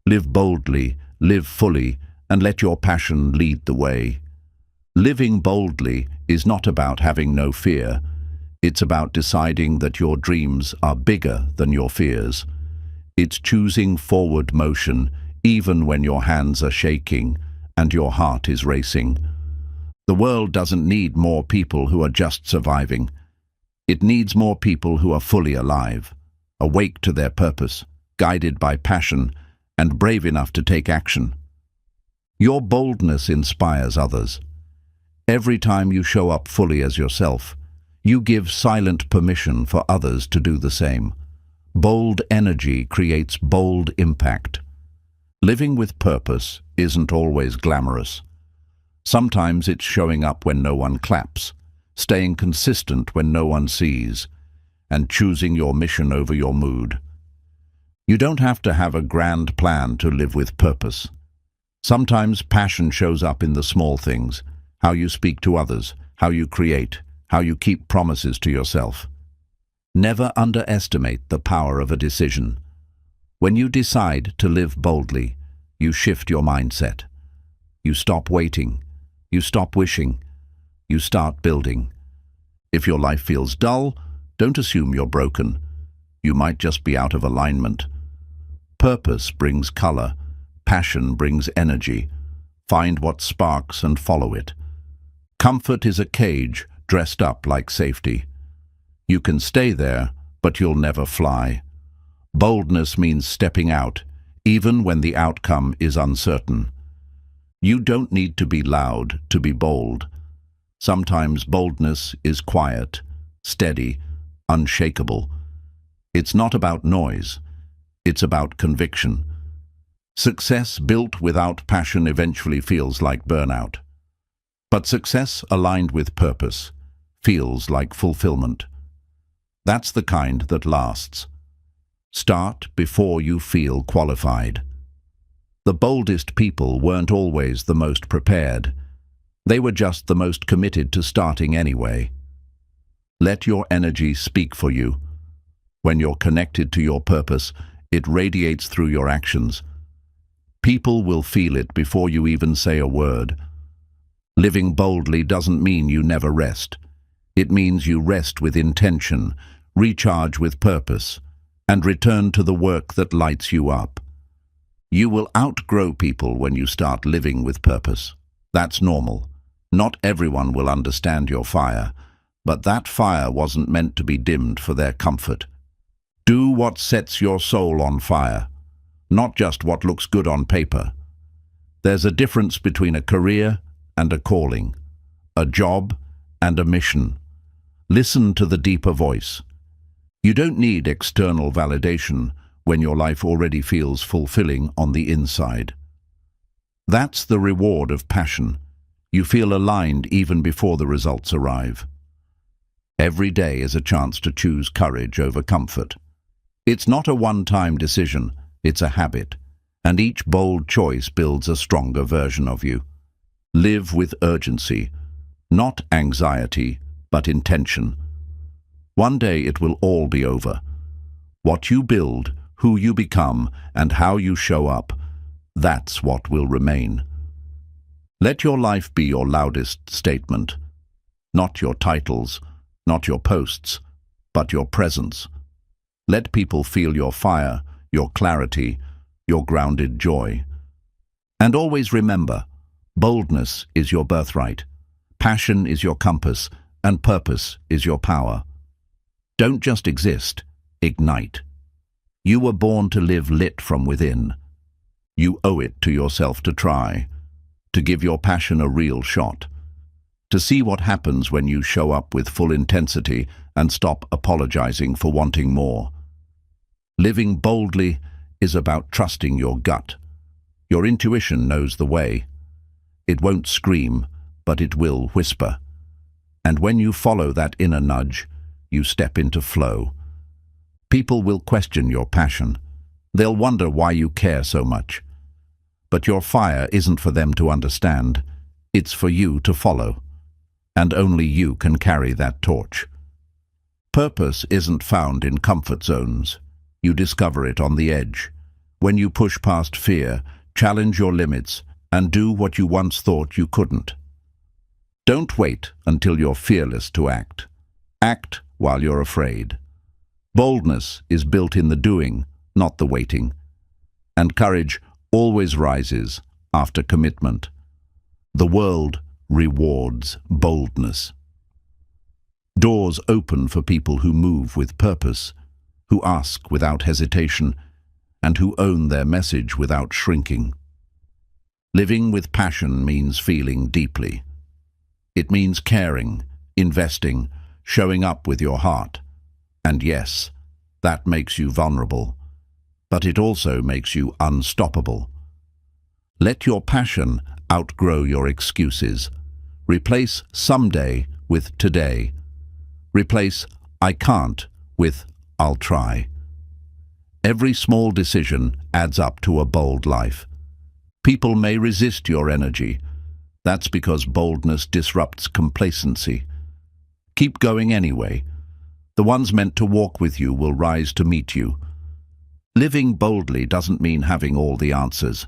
Live boldly, live fully, and let your passion lead the way. Living boldly is not about having no fear. It's about deciding that your dreams are bigger than your fears. It's choosing forward motion, even when your hands are shaking and your heart is racing. The world doesn't need more people who are just surviving. It needs more people who are fully alive, awake to their purpose, guided by passion, and brave enough to take action. Your boldness inspires others. Every time you show up fully as yourself, you give silent permission for others to do the same. Bold energy creates bold impact. Living with purpose isn't always glamorous. Sometimes it's showing up when no one claps, staying consistent when no one sees, and choosing your mission over your mood. You don't have to have a grand plan to live with purpose. Sometimes passion shows up in the small things: how you speak to others, how you create, how you keep promises to yourself. Never underestimate the power of a decision. When you decide to live boldly, you shift your mindset. You stop waiting. You stop wishing. You start building. If your life feels dull, don't assume you're broken. You might just be out of alignment. Purpose brings color. Passion brings energy. Find what sparks and follow it. Comfort is a cage dressed up like safety. You can stay there, but you'll never fly. Boldness means stepping out, even when the outcome is uncertain. You don't need to be loud to be bold. Sometimes boldness is quiet, steady, unshakable. It's not about noise. It's about conviction. Success built without passion eventually feels like burnout. But success aligned with purpose feels like fulfillment. That's the kind that lasts. Start before you feel qualified. The boldest people weren't always the most prepared. They were just the most committed to starting anyway. Let your energy speak for you. When you're connected to your purpose, it radiates through your actions. People will feel it before you even say a word. Living boldly doesn't mean you never rest. It means you rest with intention, recharge with purpose, and return to the work that lights you up. You will outgrow people when you start living with purpose. That's normal. Not everyone will understand your fire, but that fire wasn't meant to be dimmed for their comfort. Do what sets your soul on fire, not just what looks good on paper. There's a difference between a career and a calling, a job and a mission. Listen to the deeper voice. You don't need external validation when your life already feels fulfilling on the inside. That's the reward of passion. You feel aligned even before the results arrive. Every day is a chance to choose courage over comfort. It's not a one-time decision, it's a habit, and each bold choice builds a stronger version of you. Live with urgency, not anxiety, but intention. One day it will all be over. What you build, who you become, and how you show up, that's what will remain. Let your life be your loudest statement. Not your titles, not your posts, but your presence. Let people feel your fire, your clarity, your grounded joy. And always remember, boldness is your birthright. Passion is your compass, and purpose is your power. Don't just exist, ignite. You were born to live lit from within. You owe it to yourself to try, to give your passion a real shot, to see what happens when you show up with full intensity and stop apologizing for wanting more. Living boldly is about trusting your gut. Your intuition knows the way. It won't scream, but it will whisper. And when you follow that inner nudge, you step into flow. People will question your passion. They'll wonder why you care so much. But your fire isn't for them to understand. It's for you to follow. And only you can carry that torch. Purpose isn't found in comfort zones. You discover it on the edge. When you push past fear, challenge your limits, and do what you once thought you couldn't. Don't wait until you're fearless to act. Act while you're afraid. Boldness is built in the doing, not the waiting. And courage always rises after commitment. The world rewards boldness. Doors open for people who move with purpose, who ask without hesitation, and who own their message without shrinking. Living with passion means feeling deeply. It means caring, investing, showing up with your heart. And yes, that makes you vulnerable, but it also makes you unstoppable. Let your passion outgrow your excuses. Replace someday with today. Replace I can't with I'll try. Every small decision adds up to a bold life. People may resist your energy. That's because boldness disrupts complacency. Keep going anyway. The ones meant to walk with you will rise to meet you. Living boldly doesn't mean having all the answers.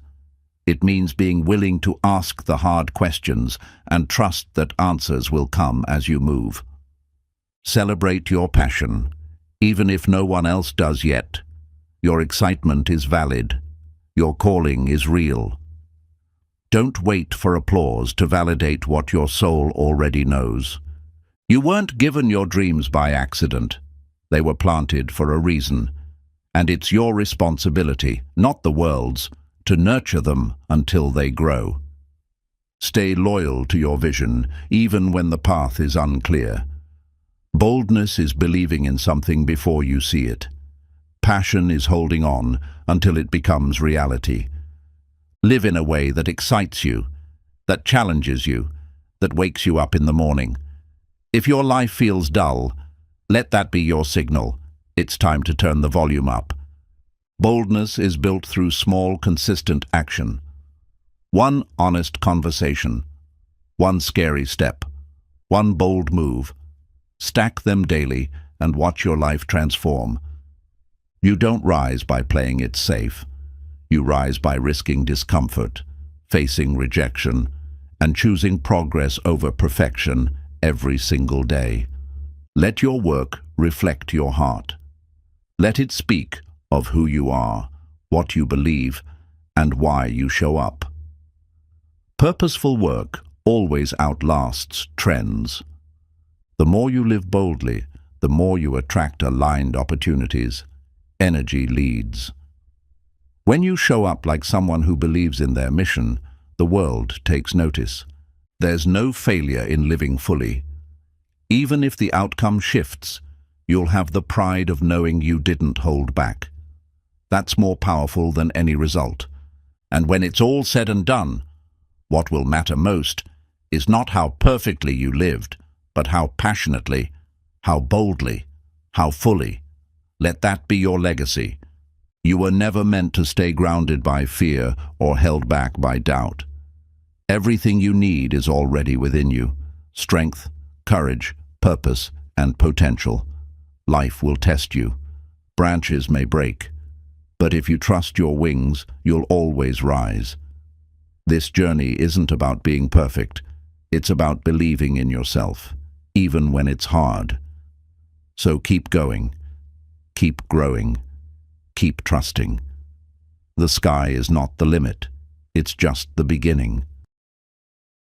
It means being willing to ask the hard questions and trust that answers will come as you move. Celebrate your passion, even if no one else does yet. Your excitement is valid. Your calling is real. Don't wait for applause to validate what your soul already knows. You weren't given your dreams by accident. They were planted for a reason. And it's your responsibility, not the world's, to nurture them until they grow. Stay loyal to your vision, even when the path is unclear. Boldness is believing in something before you see it. Passion is holding on until it becomes reality. Live in a way that excites you, that challenges you, that wakes you up in the morning. If your life feels dull, let that be your signal. It's time to turn the volume up. Boldness is built through small, consistent action. One honest conversation, one scary step, one bold move. Stack them daily and watch your life transform. You don't rise by playing it safe. You rise by risking discomfort, facing rejection, and choosing progress over perfection every single day. Let your work reflect your heart. Let it speak of who you are, what you believe, and why you show up. Purposeful work always outlasts trends. The more you live boldly, the more you attract aligned opportunities. Energy leads. When you show up like someone who believes in their mission, the world takes notice. There's no failure in living fully. Even if the outcome shifts, you'll have the pride of knowing you didn't hold back. That's more powerful than any result. And when it's all said and done, what will matter most is not how perfectly you lived, but how passionately, how boldly, how fully. Let that be your legacy. You were never meant to stay grounded by fear or held back by doubt. Everything you need is already within you. Strength, courage, purpose, and potential. Life will test you. Branches may break. But if you trust your wings, you'll always rise. This journey isn't about being perfect. It's about believing in yourself, even when it's hard. So keep going. Keep growing. Keep trusting. The sky is not the limit. It's just the beginning.